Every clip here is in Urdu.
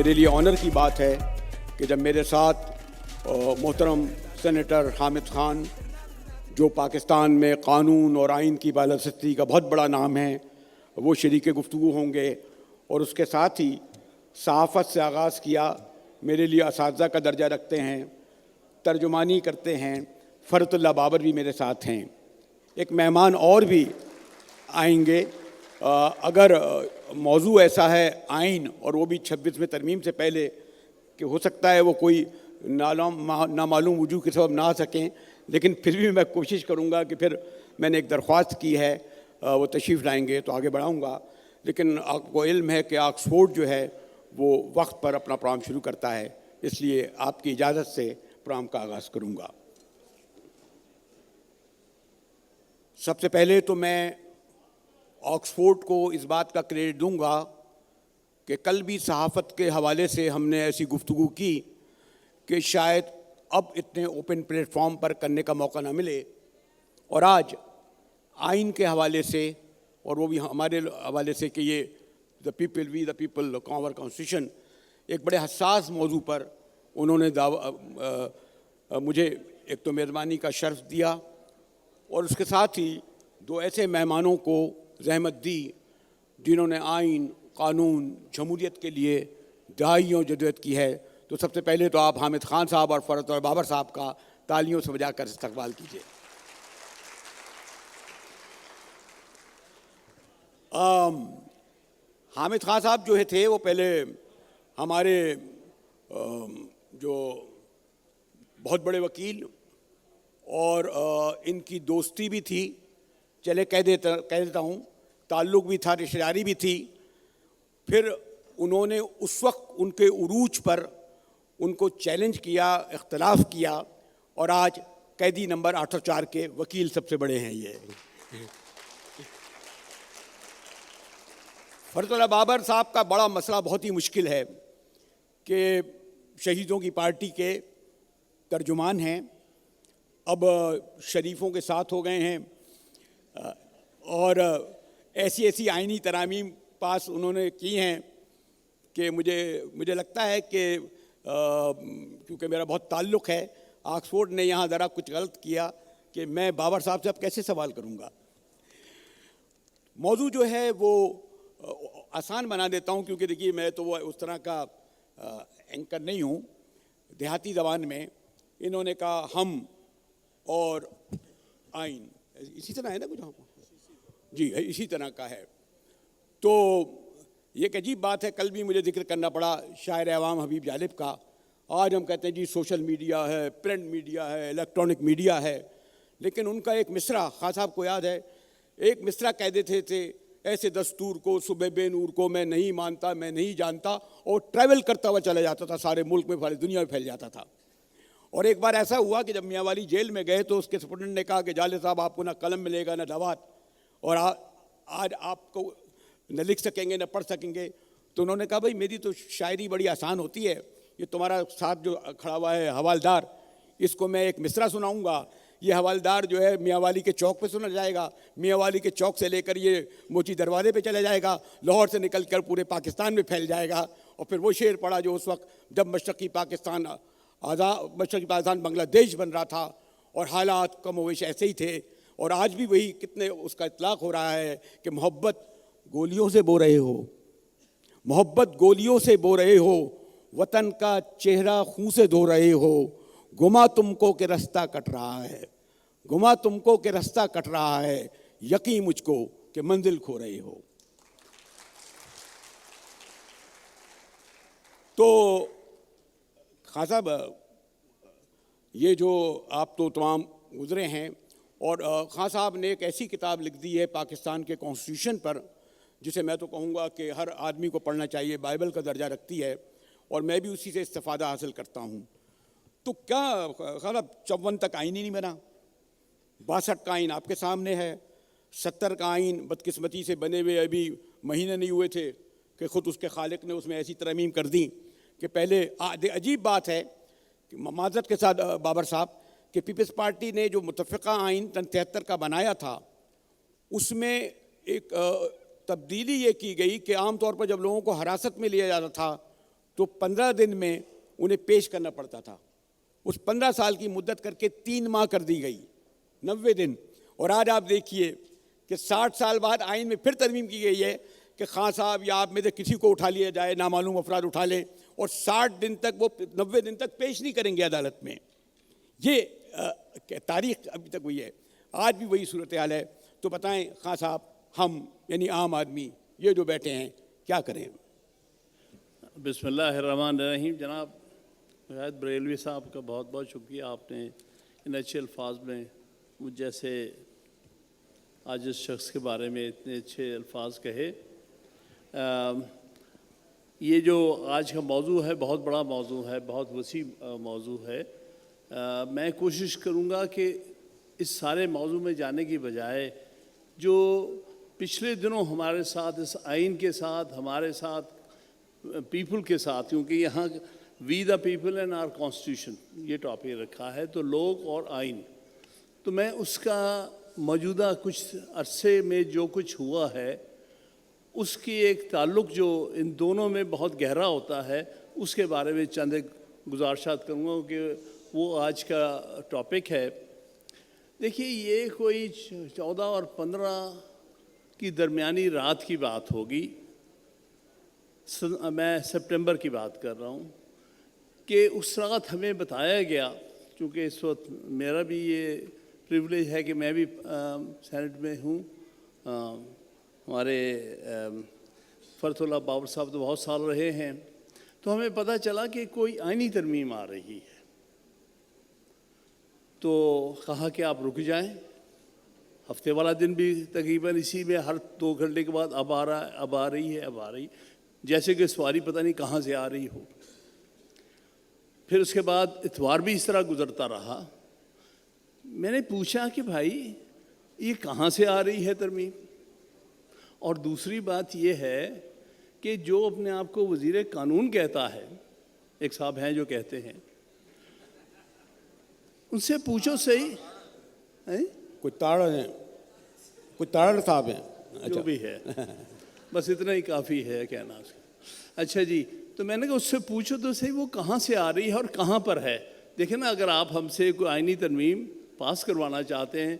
میرے لیے آنر کی بات ہے کہ جب میرے ساتھ محترم سینیٹر حامد خان جو پاکستان میں قانون اور آئین کی بالادستی کا بہت بڑا نام ہے وہ شریک گفتگو ہوں گے، اور اس کے ساتھ ہی صحافت سے آغاز کیا، میرے لیے اساتذہ کا درجہ رکھتے ہیں، ترجمانی کرتے ہیں، فرت اللہ بابر بھی میرے ساتھ ہیں۔ ایک مہمان اور بھی آئیں گے، اگر موضوع ایسا ہے آئین اور وہ بھی 26ویں ترمیم سے پہلے کہ ہو سکتا ہے وہ کوئی نامعلوم وجوہ کے سبب نہ آ سکیں، لیکن پھر بھی میں کوشش کروں گا کہ پھر میں نے ایک درخواست کی ہے وہ تشریف لائیں گے تو آگے بڑھاؤں گا، لیکن آپ کو علم ہے کہ آکسفورڈ جو ہے وہ وقت پر اپنا پروگرام شروع کرتا ہے، اس لیے آپ کی اجازت سے پروگرام کا آغاز کروں گا۔ سب سے پہلے تو میں آکسفورڈ کو اس بات کا کریڈٹ دوں گا کہ کل بھی صحافت کے حوالے سے ہم نے ایسی گفتگو کی کہ شاید اب اتنے اوپن پلیٹ فارم پر کرنے کا موقع نہ ملے، اور آج آئین کے حوالے سے اور وہ بھی ہمارے حوالے سے کہ یہ the people we the people our constitution ایک بڑے حساس موضوع پر انہوں نے مجھے ایک تو میزبانی کا شرف دیا، اور اس کے ساتھ ہی دو ایسے مہمانوں کو زحمت دی جنہوں نے آئین، قانون، جمہوریت کے لیے دہائیوں جدوجہد کی ہے۔ تو سب سے پہلے تو آپ حامد خان صاحب اور فرت اللہ بابر صاحب کا تالیوں سے بجا کر استقبال کیجیے۔ حامد خان صاحب جو تھے وہ پہلے ہمارے جو بہت بڑے وکیل، اور ان کی دوستی بھی تھی، چلے کہہ دیتا ہوں، تعلق بھی تھا، رشتہ داری بھی تھی۔ پھر انہوں نے اس وقت ان کے عروج پر ان کو چیلنج کیا، اختلاف کیا، اور آج قیدی نمبر 804 کے وکیل سب سے بڑے ہیں یہ۔ فرت اللہ بابر صاحب کا بڑا مسئلہ بہت ہی مشکل ہے کہ شہیدوں کی پارٹی کے ترجمان ہیں، اب شریفوں کے ساتھ ہو گئے ہیں، اور ایسی آئینی ترامیم پاس انہوں نے کی ہیں کہ مجھے لگتا ہے کہ کیونکہ میرا بہت تعلق ہے، آکسفورڈ نے یہاں ذرا کچھ غلط کیا کہ میں بابر صاحب سے اب کیسے سوال کروں گا۔ موضوع جو ہے وہ آسان بنا دیتا ہوں، کیونکہ دیکھیے میں تو وہ اس طرح کا اینکر نہیں ہوں۔ دیہاتی زبان میں انہوں نے کہا ہم اور آئین، اسی طرح ہے نا کچھ، جی اسی طرح کا ہے۔ تو یہ ایک عجیب بات ہے، کل بھی مجھے ذکر کرنا پڑا شاعر عوام حبیب جالب کا۔ آج ہم کہتے ہیں جی سوشل میڈیا ہے، پرنٹ میڈیا ہے، الیکٹرانک میڈیا ہے، لیکن ان کا ایک مصرع خان صاحب کو یاد ہے، ایک مصرع کہہ دیتے تھے، ایسے دستور کو صبح بے نور کو میں نہیں مانتا، میں نہیں جانتا، اور ٹریول کرتا ہوا چلا جاتا تھا، سارے ملک میں، ساری دنیا میں پھیل جاتا تھا۔ اور ایک بار ایسا ہوا کہ جب میاں والی جیل میں گئے تو اس کے سپرنٹنڈنٹ نے کہا کہ جالب صاحب آپ کو نہ قلم ملے گا نہ دوات، اور آج آپ کو نہ لکھ سکیں گے نہ پڑھ سکیں گے۔ تو انہوں نے کہا بھائی میری تو شاعری بڑی آسان ہوتی ہے، یہ تمہارا ساتھ جو کھڑا ہوا ہے حوالدار، اس کو میں ایک مصرع سناؤں گا، یہ حوالدار جو ہے میاں والی کے چوک پہ سنا جائے گا، میاں والی کے چوک سے لے کر یہ موچی دروازے پہ چلا جائے گا، لاہور سے نکل کر پورے پاکستان میں پھیل جائے گا۔ اور پھر وہ شعر پڑھا جو اس وقت جب مشرقی پاکستان بنگلہ دیش بن رہا تھا، اور حالات کم و بیش ایسے ہی تھے، اور آج بھی وہی کتنے اس کا اطلاق ہو رہا ہے کہ محبت گولیوں سے بو رہے ہو، محبت گولیوں سے بو رہے ہو، وطن کا چہرہ خون سے دھو رہے ہو، گما تم کو کہ رستہ کٹ رہا ہے، گما تم کو کہ رستہ کٹ رہا ہے، یقین مجھ کو کہ منزل کھو رہے ہو۔ تو خان صاحب یہ جو آپ تو تمام گزرے ہیں، اور خان صاحب نے ایک ایسی کتاب لکھ دی ہے پاکستان کے کانسٹیٹیوشن پر جسے میں تو کہوں گا کہ ہر آدمی کو پڑھنا چاہیے، بائبل کا درجہ رکھتی ہے، اور میں بھی اسی سے استفادہ حاصل کرتا ہوں۔ تو کیا خان صاحب 54 تک آئین ہی نہیں بنا، 62 کا آئین آپ کے سامنے ہے، 70 کا آئین بدقسمتی سے بنے ہوئے ابھی مہینے نہیں ہوئے تھے کہ خود اس کے خالق نے اس میں ایسی ترمیم کر دی کہ پہلے عجیب بات ہے کہ معذرت کے ساتھ بابر صاحب کہ پیپلز پارٹی نے جو متفقہ آئین 73 کا بنایا تھا اس میں ایک تبدیلی یہ کی گئی کہ عام طور پر جب لوگوں کو حراست میں لیا جاتا تھا تو 15 دن میں انہیں پیش کرنا پڑتا تھا. اس 15 سال کی مدت کر کے 3 ماہ کر دی گئی, 90 دن. اور آج آپ دیکھیے کہ 60 سال بعد آئین میں پھر ترمیم کی گئی ہے کہ خان صاحب یا آپ میں سے کسی کو اٹھا لیا جائے, نامعلوم افراد اٹھا لیں, اور 60 دن تک وہ 90 دن تک پیش نہیں کریں گے عدالت میں. یہ تاریخ ابھی تک وہی ہے, آج بھی وہی صورتحال ہے. تو بتائیں خان صاحب, ہم یعنی عام آدمی یہ جو بیٹھے ہیں کیا کریں؟ بسم اللہ الرحمن الرحیم. جناب غائد بریلوی صاحب کا بہت بہت شکریہ, آپ نے ان اچھے الفاظ میں مجھ جیسے آج اس شخص کے بارے میں اتنے اچھے الفاظ کہے. یہ جو آج کا موضوع ہے بہت بڑا موضوع ہے, بہت وسیع موضوع ہے. میں کوشش کروں گا کہ اس سارے موضوع میں جانے کی بجائے جو پچھلے دنوں ہمارے ساتھ اس آئین کے ساتھ, ہمارے ساتھ پیپل کے ساتھ, کیونکہ یہاں we the people and our constitution یہ ٹاپک رکھا ہے, تو لوگ اور آئین, تو میں اس کا موجودہ کچھ عرصے میں جو کچھ ہوا ہے اس کی ایک تعلق جو ان دونوں میں بہت گہرا ہوتا ہے اس کے بارے میں چند گزارشات کروں گا کہ وہ آج کا ٹاپک ہے. دیکھیے یہ کوئی 14 اور 15 کی درمیانی رات کی بات ہوگی, میں سپٹمبر کی بات کر رہا ہوں, کہ اس رات ہمیں بتایا گیا, چونکہ اس وقت میرا بھی یہ پریولیج ہے کہ میں بھی سینٹ میں ہوں, ہمارے فرت اللہ بابر صاحب تو بہت سال رہے ہیں, تو ہمیں پتہ چلا کہ کوئی آئینی ترمیم آ رہی ہے. تو کہا کہ آپ رک جائیں, ہفتے والا دن بھی تقریباً اسی میں ہر 2 گھنٹے کے بعد اب آ رہا ہے, اب آ رہی ہے, اب آ رہی, جیسے کہ سواری پتہ نہیں کہاں سے آ رہی ہو. پھر اس کے بعد اتوار بھی اس طرح گزرتا رہا. میں نے پوچھا کہ بھائی یہ کہاں سے آ رہی ہے ترمیم, اور دوسری بات یہ ہے کہ جو اپنے آپ کو وزیر قانون کہتا ہے, ایک صاحب ہیں جو کہتے ہیں, ان سے پوچھو صحیح, کوئی تاڑ صاحب ہیں جو بھی ہے, بس اتنا ہی کافی ہے کہنا اس کا. اچھا جی, تو میں نے کہا اس سے پوچھو تو صحیح وہ کہاں سے آ رہی ہے اور کہاں پر ہے. دیکھیں نا, اگر آپ ہم سے کوئی آئینی ترمیم پاس کروانا چاہتے ہیں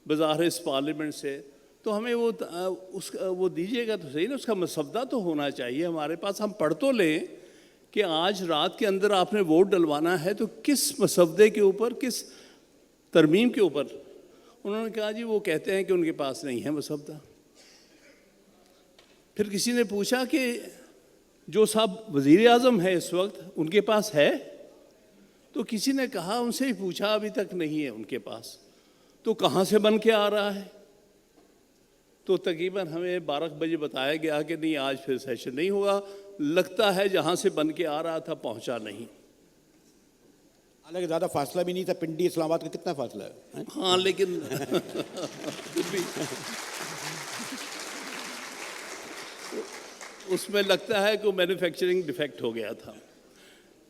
بظاہر اس پارلیمنٹ سے, تو ہمیں وہ دیجیے گا تو صحیح نا, اس کا مسودہ تو ہونا چاہیے ہمارے پاس. ہم پڑھ تو لیں کہ آج رات کے اندر آپ نے ووٹ ڈلوانا ہے, تو کس مسودے کے اوپر, کس ترمیم کے اوپر. انہوں نے کہا جی وہ کہتے ہیں کہ ان کے پاس نہیں ہے مسودہ. پھر کسی نے پوچھا کہ جو صاحب وزیر اعظم ہے اس وقت ان کے پاس ہے, تو کسی نے کہا ان سے ہی پوچھا ابھی تک نہیں ہے ان کے پاس. تو کہاں سے بن کے آ رہا ہے؟ تو تقریباً ہمیں 12 بجے بتایا گیا کہ نہیں آج پھر سیشن نہیں ہوگا, لگتا ہے جہاں سے بن کے آ رہا تھا پہنچا نہیں. حالانکہ زیادہ فاصلہ بھی نہیں تھا, پنڈی اسلام آباد کا کتنا فاصلہ ہے؟ ہاں لیکن اس میں لگتا ہے کہ مینوفیکچرنگ ڈیفیکٹ ہو گیا تھا.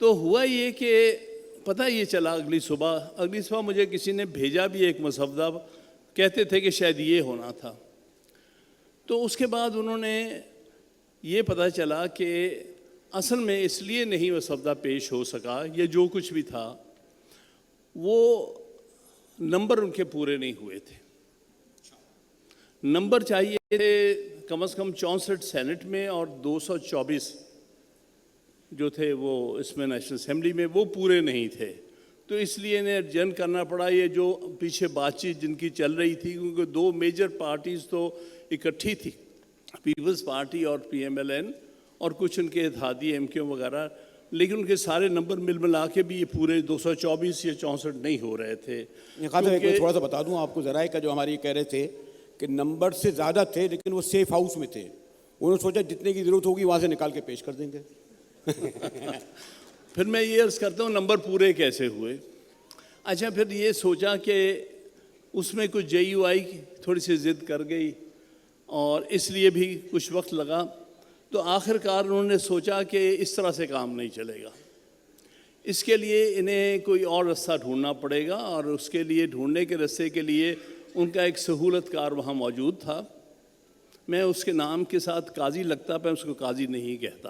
تو ہوا یہ کہ پتہ یہ چلا اگلی صبح مجھے کسی نے بھیجا بھی ایک مسودہ, کہتے تھے کہ شاید یہ ہونا تھا. تو اس کے بعد انہوں نے یہ پتہ چلا کہ اصل میں اس لیے نہیں مسودہ پیش ہو سکا, یہ جو کچھ بھی تھا وہ نمبر ان کے پورے نہیں ہوئے تھے. نمبر چاہیے تھے کم از کم 64 سینٹ میں اور 224 جو تھے وہ اس میں نیشنل اسمبلی میں, وہ پورے نہیں تھے. تو اس لیے انہیں ارجنٹ کرنا پڑا. یہ جو پیچھے بات چیت جن کی چل رہی تھی, کیونکہ 2 میجر پارٹیز تو اکٹھی تھی, پیپلز پارٹی اور PMLN, اور کچھ ان کے اتحادی MQ وغیرہ, لیکن ان کے سارے نمبر ملا کے بھی یہ پورے 224 یا 64 نہیں ہو رہے تھے. تھوڑا سا بتا دوں آپ کو ذرائع کا, جو ہمارے یہ کہہ رہے تھے کہ نمبر سے زیادہ تھے لیکن وہ سیف ہاؤس میں تھے. انہوں نے سوچا جتنے کی ضرورت ہوگی وہاں سے نکال کے پیش کر دیں گے. پھر میں یہ عرض کرتا ہوں نمبر پورے کیسے ہوئے. اچھا, پھر یہ سوچا کہ اس میں کچھ JUI تھوڑی سی ضد کر گئی اور اس لیے بھی کچھ وقت لگا. تو آخر کار انہوں نے سوچا کہ اس طرح سے کام نہیں چلے گا, اس کے لیے انہیں کوئی اور رستہ ڈھونڈنا پڑے گا. اور اس کے لیے ڈھونڈنے کے رستے کے لیے ان کا ایک سہولت کار وہاں موجود تھا. میں اس کے نام کے ساتھ قاضی لگتا, پر اس کو قاضی نہیں کہتا.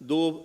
2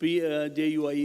JUI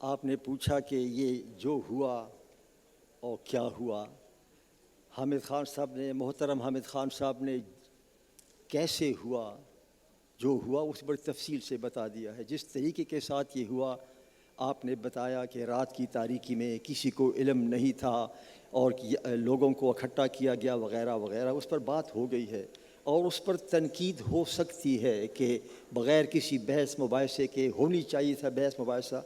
آپ نے پوچھا کہ یہ جو ہوا اور کیا ہوا، حامد خان صاحب نے، محترم حامد خان صاحب نے کیسے ہوا، جو ہوا اس بڑی تفصیل سے بتا دیا ہے. جس طریقے کے ساتھ یہ ہوا، آپ نے بتایا کہ رات کی تاریکی میں کسی کو علم نہیں تھا اور لوگوں کو اکٹھا کیا گیا وغیرہ وغیرہ، اس پر بات ہو گئی ہے اور اس پر تنقید ہو سکتی ہے کہ بغیر کسی بحث مباحثے کے ہونی چاہیے تھا بحث مباحثہ.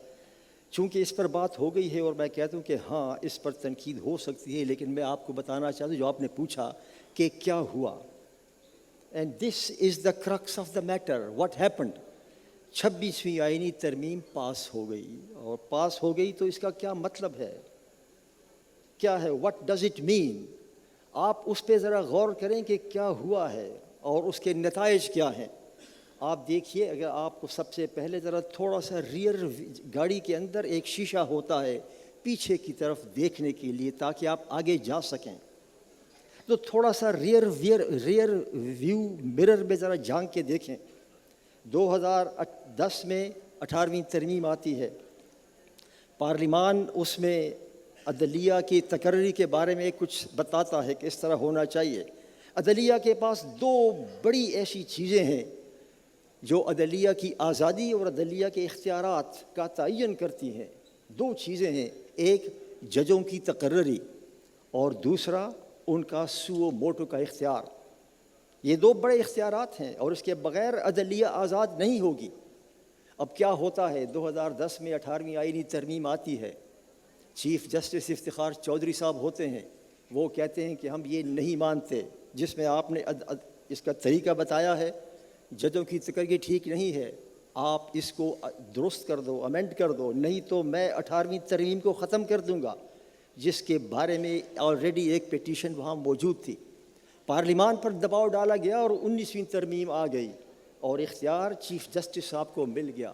چونکہ اس پر بات ہو گئی ہے اور میں کہتا ہوں کہ ہاں اس پر تنقید ہو سکتی ہے، لیکن میں آپ کو بتانا چاہتا ہوں جو آپ نے پوچھا کہ کیا ہوا، and this is the crux of the matter, what happened. 26ویں آئینی ترمیم پاس ہو گئی، اور پاس ہو گئی تو اس کا کیا مطلب ہے، کیا ہے، واٹ ڈز اٹ مین. آپ اس پہ ذرا غور کریں کہ کیا ہوا ہے اور اس کے نتائج کیا ہیں. آپ دیکھیے، اگر آپ کو سب سے پہلے ذرا تھوڑا سا ریئر، گاڑی کے اندر ایک شیشہ ہوتا ہے پیچھے کی طرف دیکھنے کے لیے تاکہ آپ آگے جا سکیں، تو تھوڑا سا ریئر ویو مرر میں ذرا جھانک کے دیکھیں. 2010 میں 18ویں ترمیم آتی ہے، پارلیمان اس میں عدلیہ کی تقرری کے بارے میں کچھ بتاتا ہے کہ اس طرح ہونا چاہیے. عدلیہ کے پاس دو بڑی ایسی چیزیں ہیں جو عدلیہ کی آزادی اور عدلیہ کے اختیارات کا تعین کرتی ہیں. دو چیزیں ہیں، ایک ججوں کی تقرری اور دوسرا ان کا سو موٹو کا اختیار. یہ دو بڑے اختیارات ہیں اور اس کے بغیر عدلیہ آزاد نہیں ہوگی. اب کیا ہوتا ہے، 2010 میں 18ویں آئینی ترمیم آتی ہے، چیف جسٹس افتخار چودھری صاحب ہوتے ہیں، وہ کہتے ہیں کہ ہم یہ نہیں مانتے جس میں آپ نے اس کا طریقہ بتایا ہے، ججوں کی تقرری ٹھیک نہیں ہے، آپ اس کو درست کر دو، امینڈ کر دو، نہیں تو میں 18ویں ترمیم کو ختم کر دوں گا، جس کے بارے میں آلریڈی ایک پیٹیشن وہاں موجود تھی. پارلیمان پر دباؤ ڈالا گیا اور 19ویں ترمیم آ گئی اور اختیار چیف جسٹس صاحب کو مل گیا.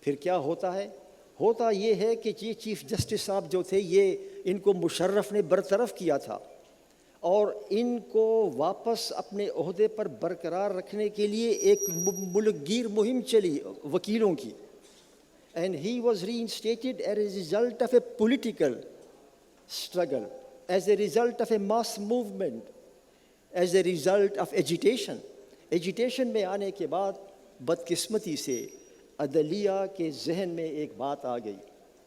پھر کیا ہوتا ہے، ہوتا یہ ہے کہ یہ چیف جسٹس صاحب جو تھے، یہ ان کو مشرف نے برطرف کیا تھا اور ان کو واپس اپنے عہدے پر برقرار رکھنے کے لیے ایک ملک گیر مہم چلی وکیلوں کی. And he was reinstated as a result of a political struggle, as a result of a mass movement, as a result of agitation. Agitation میں آنے کے بعد بدقسمتی سے عدلیہ کے ذہن میں ایک بات آ گئی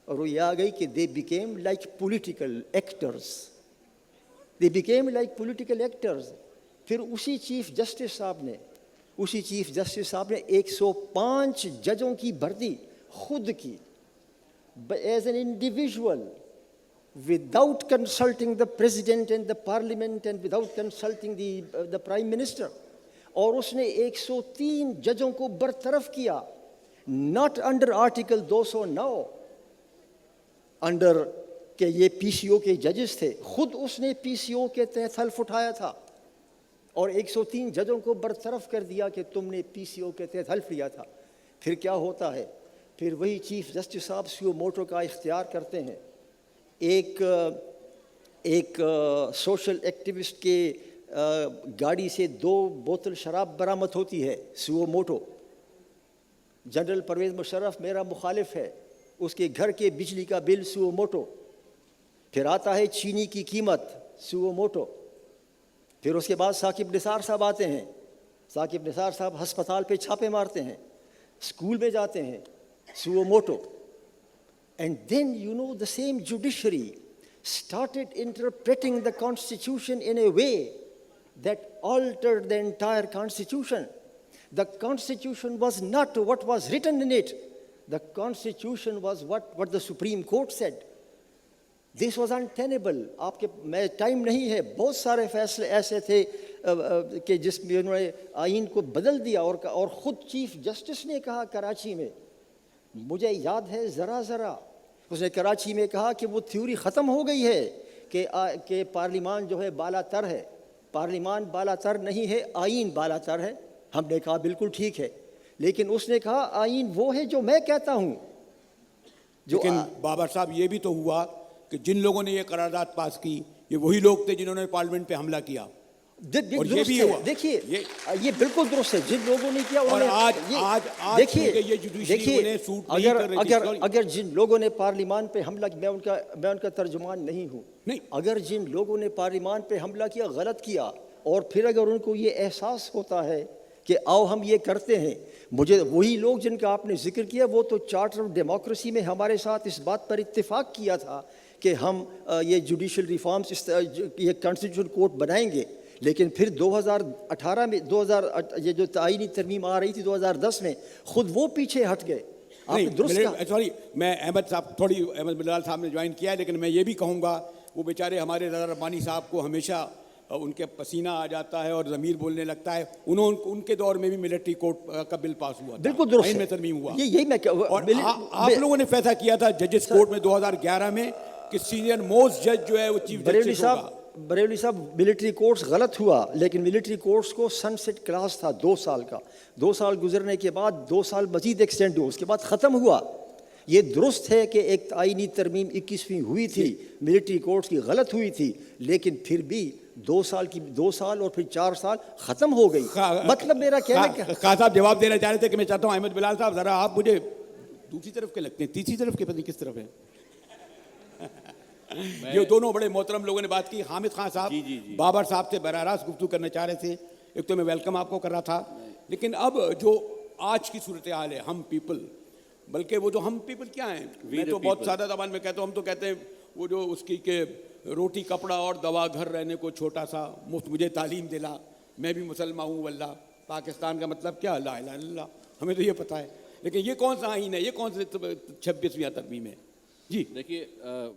اور وہ یہ آ گئی کہ they became like political actors. They became like political actors. پھر اسی چیف جسٹس صاحب نے 105 ججوں کی بھرتی خود کی as an individual without consulting the president and the parliament and without consulting the prime minister. اور اس نے 103 ججوں کو برطرف کیا، ناٹ انڈر آرٹیکل 209، انڈر کہ یہ پی سی او کے ججز تھے، خود اس نے پی سی او کے تحت حلف اٹھایا تھا اور 103 ججوں کو برطرف کر دیا کہ تم نے پی سی او کے تحت حلف لیا تھا. پھر کیا ہوتا ہے، پھر وہی چیف جسٹس صاحب سیو موٹو کا اختیار کرتے ہیں. ایک سوشل ایکٹیوسٹ کے گاڑی سے 2 بوتل شراب برآمد ہوتی ہے، suo motu. General Pervez Musharraf میرا مخالف ہے، اس کے گھر کے بجلی کا بل سیو موٹو. پھر آتا ہے چینی کی قیمت، سیو موٹو. پھر اس کے بعد ثاقب نثار صاحب آتے ہیں، ثاقب نثار صاحب ہسپتال پہ چھاپے مارتے ہیں، اسکول میں جاتے ہیں، suo motu. And then you know the same judiciary started interpreting the constitution in a way that altered the entire constitution. The constitution was not what was written in it. The constitution was what the Supreme Court said. This was untenable. آپ کے میں ٹائم نہیں ہے، بہت سارے فیصلے ایسے تھے کہ جس میں انہوں نے آئین کو بدل دیا اور خود چیف جسٹس نے کہا کراچی میں، مجھے یاد ہے ذرا اس نے کراچی میں کہا کہ وہ تھیوری ختم ہو گئی ہے کہ پارلیمان جو ہے بالا تر ہے. پارلیمان بالا تر نہیں ہے، آئین بالا تر ہے. ہم نے کہا بالکل ٹھیک ہے، لیکن اس نے کہا آئین وہ ہے جو میں کہتا ہوں. لیکن بابر صاحب یہ بھی تو ہوا کہ جن لوگوں نے یہ قرارداد پاس کی یہ وہی لوگ تھے جنہوں نے پارلیمنٹ پہ حملہ کیا اور یہ بھی ہوا. دیکھیے یہ بالکل درست ہے جن لوگوں نے کیا اور آج دیکھیے یہ جوڈیشری انہیں سوٹ نہیں کر رہی تھی. اگر جن لوگوں نے پارلیمان پہ حملہ کیا، میں ان کا ترجمان نہیں ہوں، نہیں. اگر جن لوگوں نے پارلیمان پہ حملہ کیا غلط کیا، اور پھر اگر ان کو یہ احساس ہوتا ہے کہ آؤ ہم یہ کرتے ہیں، مجھے وہی لوگ جن کا آپ نے ذکر کیا وہ تو چارٹر آف ڈیموکریسی میں ہمارے ساتھ اس بات پر اتفاق کیا تھا کہ ہم یہ جوڈیشل ریفارمز یہ کانسٹیٹیوشن کورٹ بنائیں گے، لیکن پھر 2018 میں یہ جو آئینی ترمیم آ رہی تھی 2010 میں، خود وہ پیچھے ہٹ گئے. آپ نے درست کہا. سوری، میں احمد بلال صاحب نے جوائن کیا ہے، لیکن میں یہ بھی کہوں گا وہ بیچارے ہمارے رضا ربانی صاحب کو ہمیشہ ان کے پسینہ آ جاتا ہے اور ضمیر بولنے لگتا ہے. ان کے دور میں بھی ملٹری کورٹ کا بل پاس ہوا، بالکل درست آئین میں ترمیم ہوا. یہی میں اور آپ لوگوں نے فیصلہ کیا تھا ججز کورٹ میں 2011 میں کہ سینئر موسٹ جج جو ہے وہ چیف جسٹس ہوگا. بریلوی صاحب ملٹری کورٹس غلط ہوا، لیکن ملٹری کورٹس کو سن سیٹ کلاس تھا 2 سال کا، 2 سال گزرنے کے بعد 2 سال مزید ایکسٹینڈ ہوا، اس کے بعد ختم ہوا. یہ درست ہے کہ ایک آئینی ترمیم 21ویں ہوئی تھی، ملٹری کورٹس کی غلط ہوئی تھی، لیکن پھر بھی 2 سال اور پھر 4 سال ختم ہو گئی. مطلب میرا کہنا خان صاحب جواب دینا چاہ رہے تھے کہ میں چاہتا ہوں احمد بلال صاحب ذرا آپ مجھے دوسری طرف کے لگتے ہیں، تیسری طرف کے پتہ نہیں کس طرف ہے. یہ دونوں بڑے محترم لوگوں نے بات کی. حامد خان صاحب بابر صاحب سے براہ راست گفتگو کرنا چاہ رہے تھے. ایک تو میں ویلکم آپ کو کر رہا تھا، لیکن اب جو آج کی صورتحال ہے، ہم پیپل، بلکہ وہ جو ہم پیپل کیا ہیں، میں تو بہت سادہ زبان میں کہتا ہوں، ہم تو کہتے ہیں وہ جو اس کی کہ روٹی کپڑا اور دوا گھر رہنے کو چھوٹا سا مفت مجھے تعلیم دلا، میں بھی مسلمان ہوں واللہ. پاکستان کا مطلب کیا؟ لا الہ الا اللہ. ہمیں تو یہ پتہ ہے، لیکن یہ کون سا آئین ہے، یہ کون سے 26ویں ترمیم ہے؟ جی دیکھیے،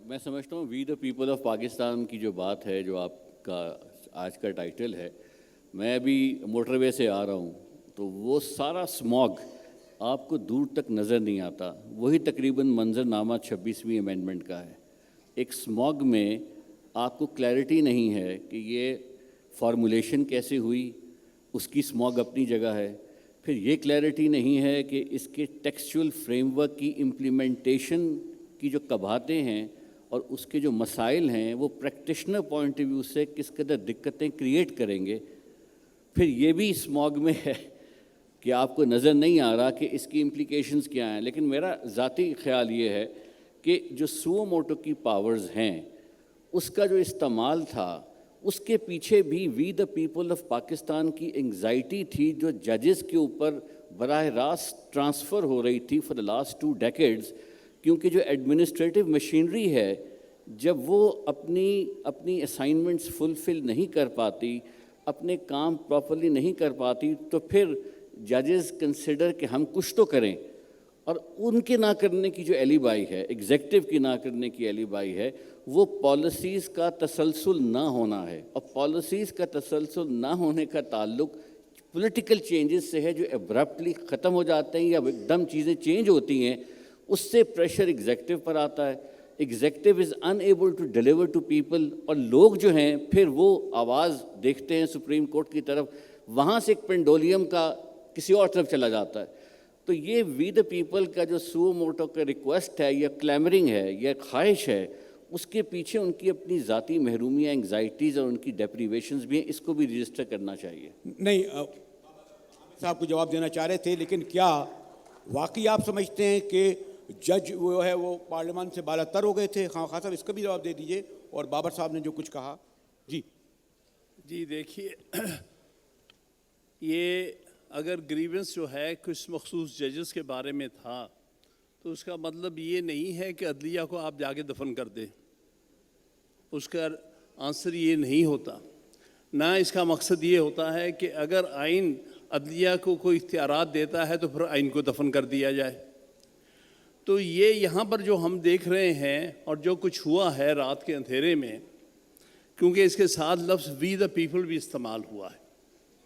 میں سمجھتا ہوں وی دا پیپل آف پاکستان کی جو بات ہے، جو آپ کا آج کا ٹائٹل ہے، میں ابھی موٹر وے سے آ رہا ہوں تو وہ سارا اسموگ آپ کو دور تک نظر نہیں آتا. وہی تقریباً منظر نامہ 26ویں امینڈمنٹ کا ہے. ایک اسموگ میں آپ کو کلیئرٹی نہیں ہے کہ یہ فارمولیشن کیسے ہوئی، اس کی اسموگ اپنی جگہ ہے. پھر یہ کلیئرٹی نہیں ہے کہ اس کے ٹیکسچول فریم ورک کی امپلیمنٹیشن کی جو کباہتیں ہیں اور اس کے جو مسائل ہیں وہ پریکٹیشنر پوائنٹ آف ویو سے کس قدر دقتیں کریٹ کریں گے. پھر یہ بھی اسموگ میں ہے کہ آپ کو نظر نہیں آ رہا کہ اس کی امپلیکیشنز کیا ہیں. لیکن میرا ذاتی خیال یہ ہے کہ جو سو موٹو کی پاورز ہیں اس کا جو استعمال تھا، اس کے پیچھے بھی وی دا پیپل آف پاکستان کی انگزائٹی تھی جو ججز کے اوپر براہ راست ٹرانسفر ہو رہی تھی فار دا لاسٹ 2 ڈیکیڈز. کیونکہ جو ایڈمنسٹریٹو مشینری ہے جب وہ اپنی اسائنمنٹس فلفل نہیں کر پاتی، اپنے کام پراپرلی نہیں کر پاتی، تو پھر ججز کنسیڈر کہ ہم کچھ تو کریں. اور ان کے نہ کرنے کی جو ایلیبائی ہے، ایگزیکٹو کی نہ کرنے کی ایلیبائی ہے، وہ پالیسیز کا تسلسل نہ ہونا ہے. اور پالیسیز کا تسلسل نہ ہونے کا تعلق پولیٹیکل چینجز سے ہے جو ابرپٹلی ختم ہو جاتے ہیں یا ایک دم چیزیں چینج ہوتی ہیں. اس سے پریشر ایگزیکٹو پر آتا ہے. Executive is unable to deliver to people, اور لوگ جو ہیں پھر وہ آواز دیکھتے ہیں سپریم کورٹ کی طرف، وہاں سے ایک پینڈولیم کا کسی اور طرف چلا جاتا ہے. تو یہ وی دا پیپل کا جو سو موٹو کا ریکویسٹ ہے یا کلیمرنگ ہے یا خواہش ہے، اس کے پیچھے ان کی اپنی ذاتی محرومیاں، انگزائٹیز اور ان کی ڈیپریویشنز بھی ہیں. اس کو بھی رجسٹر کرنا چاہیے. نہیں صاحب کو جواب دینا چاہ رہے تھے، لیکن کیا واقعی آپ سمجھتے ہیں کہ جج وہ ہے وہ پارلیمان سے بالا تر ہو گئے تھے؟ خان صاحب اس کا بھی جواب دے دیجئے. اور بابر صاحب نے جو کچھ کہا. جی دیکھیے، یہ اگر گریونس جو ہے کچھ مخصوص ججز کے بارے میں تھا تو اس کا مطلب یہ نہیں ہے کہ عدلیہ کو آپ جا کے دفن کر دیں. اس کا آنسر یہ نہیں ہوتا. نہ اس کا مقصد یہ ہوتا ہے کہ اگر آئین عدلیہ کو کوئی اختیارات دیتا ہے تو پھر آئین کو دفن کر دیا جائے. تو یہ یہاں پر جو ہم دیکھ رہے ہیں اور جو کچھ ہوا ہے رات کے اندھیرے میں، کیونکہ اس کے ساتھ لفظ وی دا پیپل بھی استعمال ہوا ہے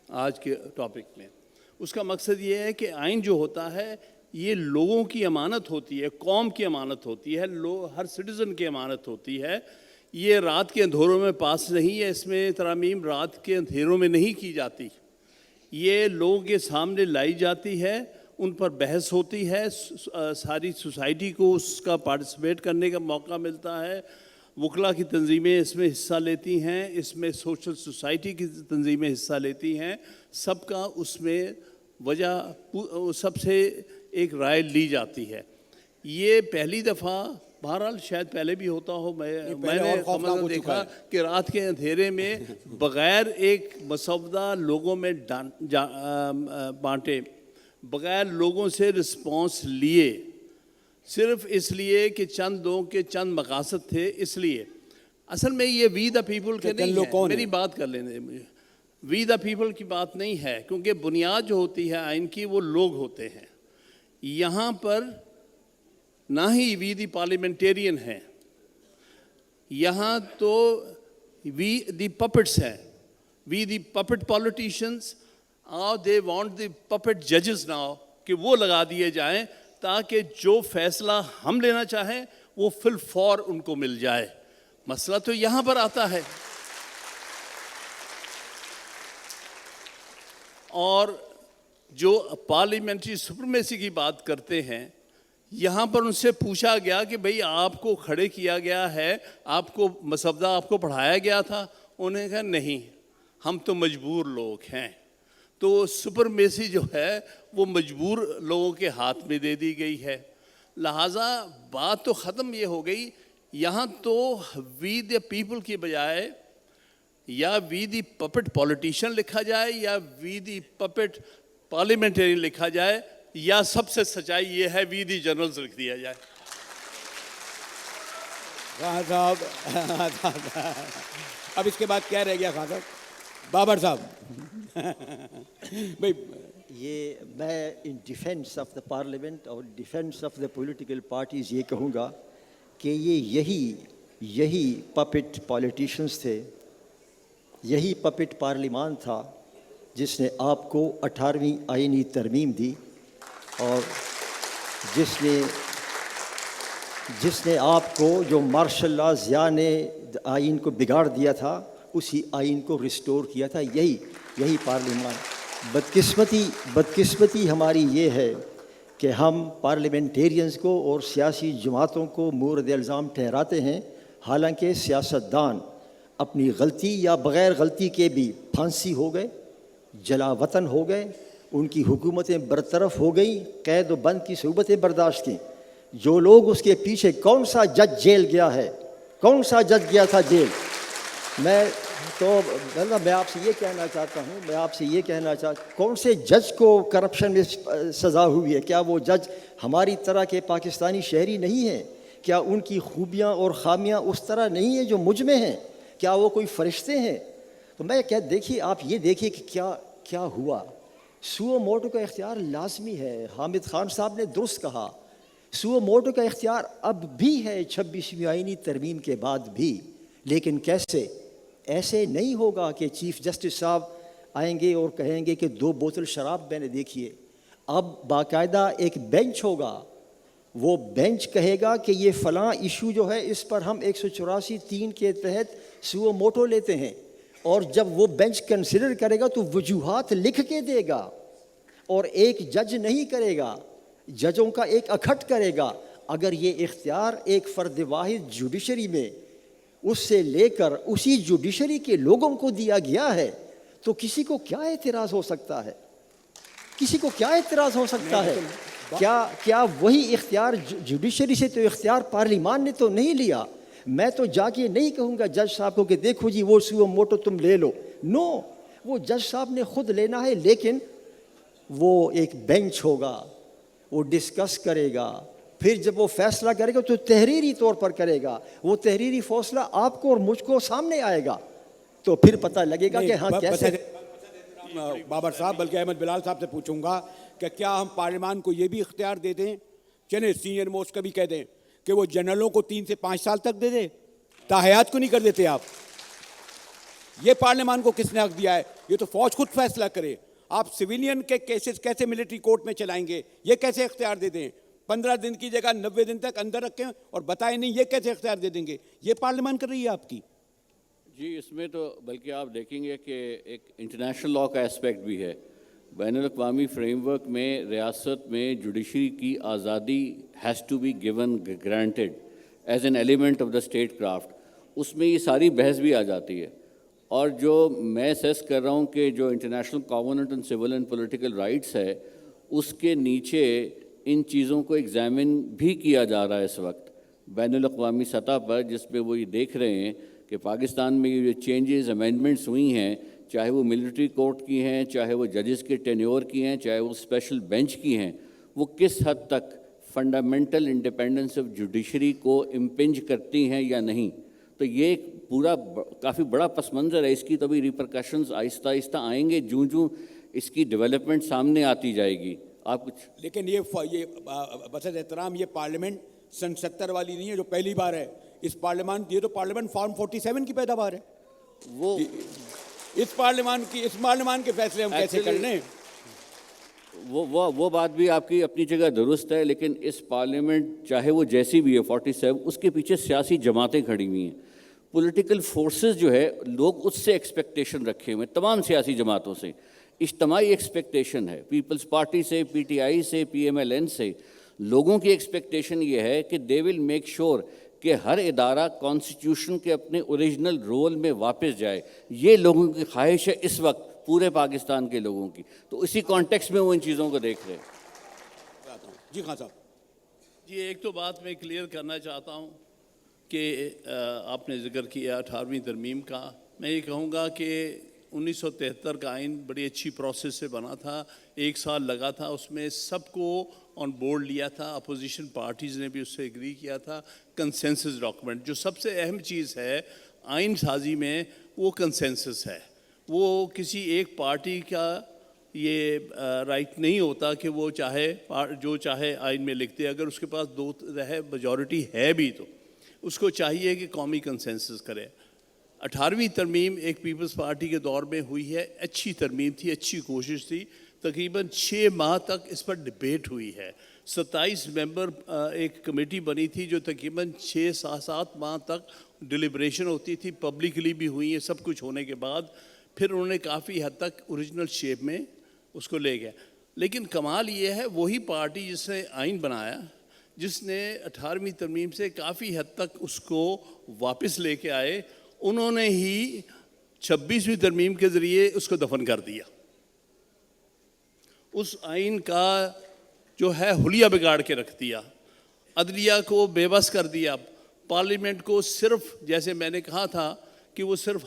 آج کے ٹاپک میں، اس کا مقصد یہ ہے کہ آئین جو ہوتا ہے یہ لوگوں کی امانت ہوتی ہے، قوم کی امانت ہوتی ہے، ہر سٹیزن کی امانت ہوتی ہے. یہ رات کے اندھیروں میں پاس نہیں ہے. اس میں ترامیم رات کے اندھیروں میں نہیں کی جاتی. یہ لوگوں کے سامنے لائی جاتی ہے، ان پر بحث ہوتی ہے، ساری سوسائٹی کو اس کا پارٹیسپیٹ کرنے کا موقع ملتا ہے. وکلا کی تنظیمیں اس میں حصہ لیتی ہیں, اس میں سوشل سوسائٹی کی تنظیمیں حصہ لیتی ہیں, سب کا اس میں وجہ سب سے ایک رائے لی جاتی ہے. یہ پہلی دفعہ, بہرحال شاید پہلے بھی ہوتا ہو, میں نے کم دیکھا کہ رات کے اندھیرے میں بغیر ایک مسودہ لوگوں میں بانٹے, بغیر لوگوں سے رسپانس لیے, صرف اس لیے کہ چند لوگوں کے چند مقاصد تھے, اس لیے اصل میں یہ وی دا پیپل کے نہیں ہے. میری بات کر لینے مجھے, وی دا پیپل کی بات نہیں ہے, کیونکہ بنیاد جو ہوتی ہے آئین کی وہ لوگ ہوتے ہیں. یہاں پر نہ ہی وی دی پارلیمنٹیرین ہیں, یہاں تو وی دی پپٹس ہیں, we the puppet politicians. They want the puppet ججز ناؤ کہ وہ لگا دیے جائیں تاکہ جو فیصلہ ہم لینا چاہیں وہ فی الفور ان کو مل جائے. مسئلہ تو یہاں پر آتا ہے. اور جو پارلیمنٹری سپریمیسی کی بات کرتے ہیں, یہاں پر ان سے پوچھا گیا کہ بھئی آپ کو کھڑے کیا گیا ہے, آپ کو مسودہ آپ کو پڑھایا گیا تھا؟ انہوں نے کہا نہیں, ہم تو مجبور لوگ ہیں. تو سپریمیسی جو ہے وہ مجبور لوگوں کے ہاتھ میں دے دی گئی ہے. لہٰذا بات تو ختم یہ ہو گئی. یہاں تو وی دی پیپل کی بجائے یا وی دی پپٹ پولیٹیشین لکھا جائے یا وی دی پپٹ پارلیمنٹری لکھا جائے, یا سب سے سچائی یہ ہے وی دی جنرلز لکھ دیا جائے. خان صاحب اب اس کے بعد کیا رہ گیا خان صاحب؟ بابر صاحب بھائی, یہ میں in defence of the parliament اور defence of the political parties یہ کہوں گا کہ یہی پپٹ پولیٹیشنز تھے, یہی پپٹ پارلیمان تھا جس نے آپ کو 18ویں آئینی ترمیم دی, اور جس نے آپ کو جو مارشل لا ضیاء نے آئین کو بگاڑ دیا تھا اسی آئین کو ریسٹور کیا تھا, یہی پارلیمان. بدقسمتی ہماری یہ ہے کہ ہم پارلیمنٹیرینز کو اور سیاسی جماعتوں کو مورد الزام ٹھہراتے ہیں, حالانکہ سیاستدان اپنی غلطی یا بغیر غلطی کے بھی پھانسی ہو گئے, جلا وطن ہو گئے, ان کی حکومتیں برطرف ہو گئیں, قید و بند کی صعوبتیں برداشت کیں. جو لوگ اس کے پیچھے, کون سا جج جیل گیا ہے, کون سا جج گیا تھا جیل؟ میں آپ سے یہ کہنا چاہتا ہوں, کون سے جج کو کرپشن میں سزا ہوئی ہے؟ کیا وہ جج ہماری طرح کے پاکستانی شہری نہیں ہیں؟ کیا ان کی خوبیاں اور خامیاں اس طرح نہیں ہیں جو مجھ میں ہیں؟ کیا وہ کوئی فرشتے ہیں؟ تو میں دیکھیے, آپ یہ دیکھیے کہ کیا ہوا. سو موٹو کا اختیار لازمی ہے. حامد خان صاحب نے درست کہا, سو موٹو کا اختیار اب بھی ہے 26ویں آئینی ترمیم کے بعد بھی. لیکن کیسے؟ ایسے نہیں ہوگا کہ چیف جسٹس صاحب آئیں گے اور کہیں گے کہ 2 بوتل شراب میں نے دیکھی ہے. اب باقاعدہ ایک بینچ ہوگا, وہ بینچ کہے گا کہ یہ فلاں ایشو جو ہے اس پر ہم 184(3) کے تحت سو موٹو لیتے ہیں, اور جب وہ بینچ کنسیڈر کرے گا تو وجوہات لکھ کے دے گا, اور ایک جج نہیں کرے گا, ججوں کا ایک اکھٹ کرے گا. اگر یہ اختیار ایک فرد واحد جوڈیشری میں اس سے لے کر اسی جوڈیشری کے لوگوں کو دیا گیا ہے تو کسی کو کیا اعتراض ہو سکتا ہے؟ کیا وہی اختیار جوڈیشری سے تو اختیار پارلیمان نے تو نہیں لیا. میں تو جا کے نہیں کہوں گا جج صاحب کو کہ دیکھو جی وہ سو موٹو تم لے لو. نو, وہ جج صاحب نے خود لینا ہے, لیکن وہ ایک بینچ ہوگا, وہ ڈسکس کرے گا, پھر جب وہ فیصلہ کرے گا تو تحریری طور پر کرے گا. وہ تحریری فیصلہ آپ کو اور مجھ کو سامنے آئے گا, تو پھر پتہ لگے گا کہ ہاں کیسے. بابر صاحب, بلکہ احمد بلال صاحب سے پوچھوں گا کہ کیا ہم پارلیمان کو یہ بھی اختیار دے دیں, چلے سینئر موسٹ کا بھی کہہ دیں کہ وہ جنرلوں کو 3 سے 5 سال تک دے دیں, تاحیات کو نہیں کر دیتے آپ؟ یہ پارلیمان کو کس نے حق دیا ہے؟ یہ تو فوج خود فیصلہ کرے. آپ سویلین کے کیسز کیسے ملٹری کورٹ میں چلائیں گے؟ یہ کیسے اختیار دے دیں؟ 15 دن کی جگہ 90 دن تک اندر رکھیں اور بتائیں نہیں, یہ کیسے اختیار دے دیں گے؟ یہ پارلیمان کر رہی ہے آپ کی. جی, اس میں تو بلکہ آپ دیکھیں گے کہ ایک انٹرنیشنل لاء کا اسپیکٹ بھی ہے. بین الاقوامی فریم ورک میں ریاست میں جوڈیشری کی آزادی has to be given granted as an element of the statecraft. اس میں یہ ساری بحث بھی آ جاتی ہے. اور جو میں سیس کر رہا ہوں کہ جو international covenant on civil and political rights ہے اس کے نیچے ان چیزوں کو ایگزامن بھی کیا جا رہا ہے اس وقت بین الاقوامی سطح پر، جس پہ وہ یہ دیکھ رہے ہیں کہ پاکستان میں یہ جو چینجز امینڈمنٹس ہوئی ہیں، چاہے وہ ملٹری کورٹ کی ہیں، چاہے وہ ججز کے ٹینیور کی ہیں، چاہے وہ اسپیشل بینچ کی ہیں، وہ کس حد تک فنڈامنٹل انڈیپینڈنس آف جوڈیشری کو امپنج کرتی ہیں یا نہیں. تو یہ ایک پورا کافی بڑا پس منظر ہے. اس کی تو بھی ریپرکشنز آہستہ آہستہ آئیں گے جوں اس کی ڈیولپمنٹ سامنے آتی جائے گی. آپ کچھ لیکن یہ بسد احترام یہ پارلیمنٹ سن 70 والی نہیں ہے جو پہلی بار ہے. اس پارلیمان یہ تو پارلیمنٹ فارم 47 کی پیداوار ہے. وہ اس پارلیمان کے فیصلے ہم کیسے کر لیں؟ وہ بات بھی آپ کی اپنی جگہ درست ہے، لیکن اس پارلیمنٹ چاہے وہ جیسی بھی ہے 47، اس کے پیچھے سیاسی جماعتیں کھڑی ہوئی ہیں. پولیٹیکل فورسز جو ہے لوگ اس سے ایکسپیکٹیشن رکھے ہوئے ہیں، تمام سیاسی جماعتوں سے اجتماعی ایکسپیکٹیشن ہے. پیپلز پارٹی سے، پی ٹی آئی سے، پی ایم ایل این سے لوگوں کی ایکسپیکٹیشن یہ ہے کہ دے ول میک شور کہ ہر ادارہ کانسٹیٹیوشن کے اپنے اوریجنل رول میں واپس جائے. یہ لوگوں کی خواہش ہے اس وقت، پورے پاکستان کے لوگوں کی. تو اسی کانٹیکسٹ میں وہ ان چیزوں کو دیکھ رہے ہیں. جی خان صاحب. جی ایک تو بات میں کلیئر کرنا چاہتا ہوں کہ آپ نے ذکر کیا 18ویں ترمیم کا. میں یہ کہوں گا کہ 1973 کا آئین بڑی اچھی پروسیس سے بنا تھا، 1 سال لگا تھا، اس میں سب کو آن بورڈ لیا تھا، اپوزیشن پارٹیز نے بھی اس سے ایگری کیا تھا. کنسنسس ڈاکومنٹ جو سب سے اہم چیز ہے آئین سازی میں وہ کنسنسس ہے. وہ کسی ایک پارٹی کا یہ رائٹ نہیں ہوتا کہ وہ جو چاہے آئین میں لکھتے. اگر اس کے پاس 2 میجورٹی ہے بھی تو اس کو چاہیے کہ قومی کنسنسس کرے. 18ویں ترمیم ایک پیپلز پارٹی کے دور میں ہوئی ہے، اچھی ترمیم تھی، اچھی کوشش تھی. تقریباً 6 ماہ تک اس پر ڈبیٹ ہوئی ہے. 27 ممبر ایک کمیٹی بنی تھی جو تقریباً 6-7 ماہ تک ڈیلیبریشن ہوتی تھی، پبلکلی بھی ہوئی ہے. سب کچھ ہونے کے بعد پھر انہوں نے کافی حد تک اوریجنل شیپ میں اس کو لے گیا. لیکن کمال یہ ہے وہی پارٹی جس نے آئین بنایا، جس نے 18ویں ترمیم سے کافی حد تک اس کو واپس لے کے آئے، انہوں نے ہی 26ویں ترمیم کے ذریعے اس کو دفن کر دیا. اس آئین کا جو ہے حلیہ بگاڑ کے رکھ دیا، عدلیہ کو بے بس کر دیا. پارلیمنٹ کو صرف جیسے میں نے کہا تھا کہ وہ صرف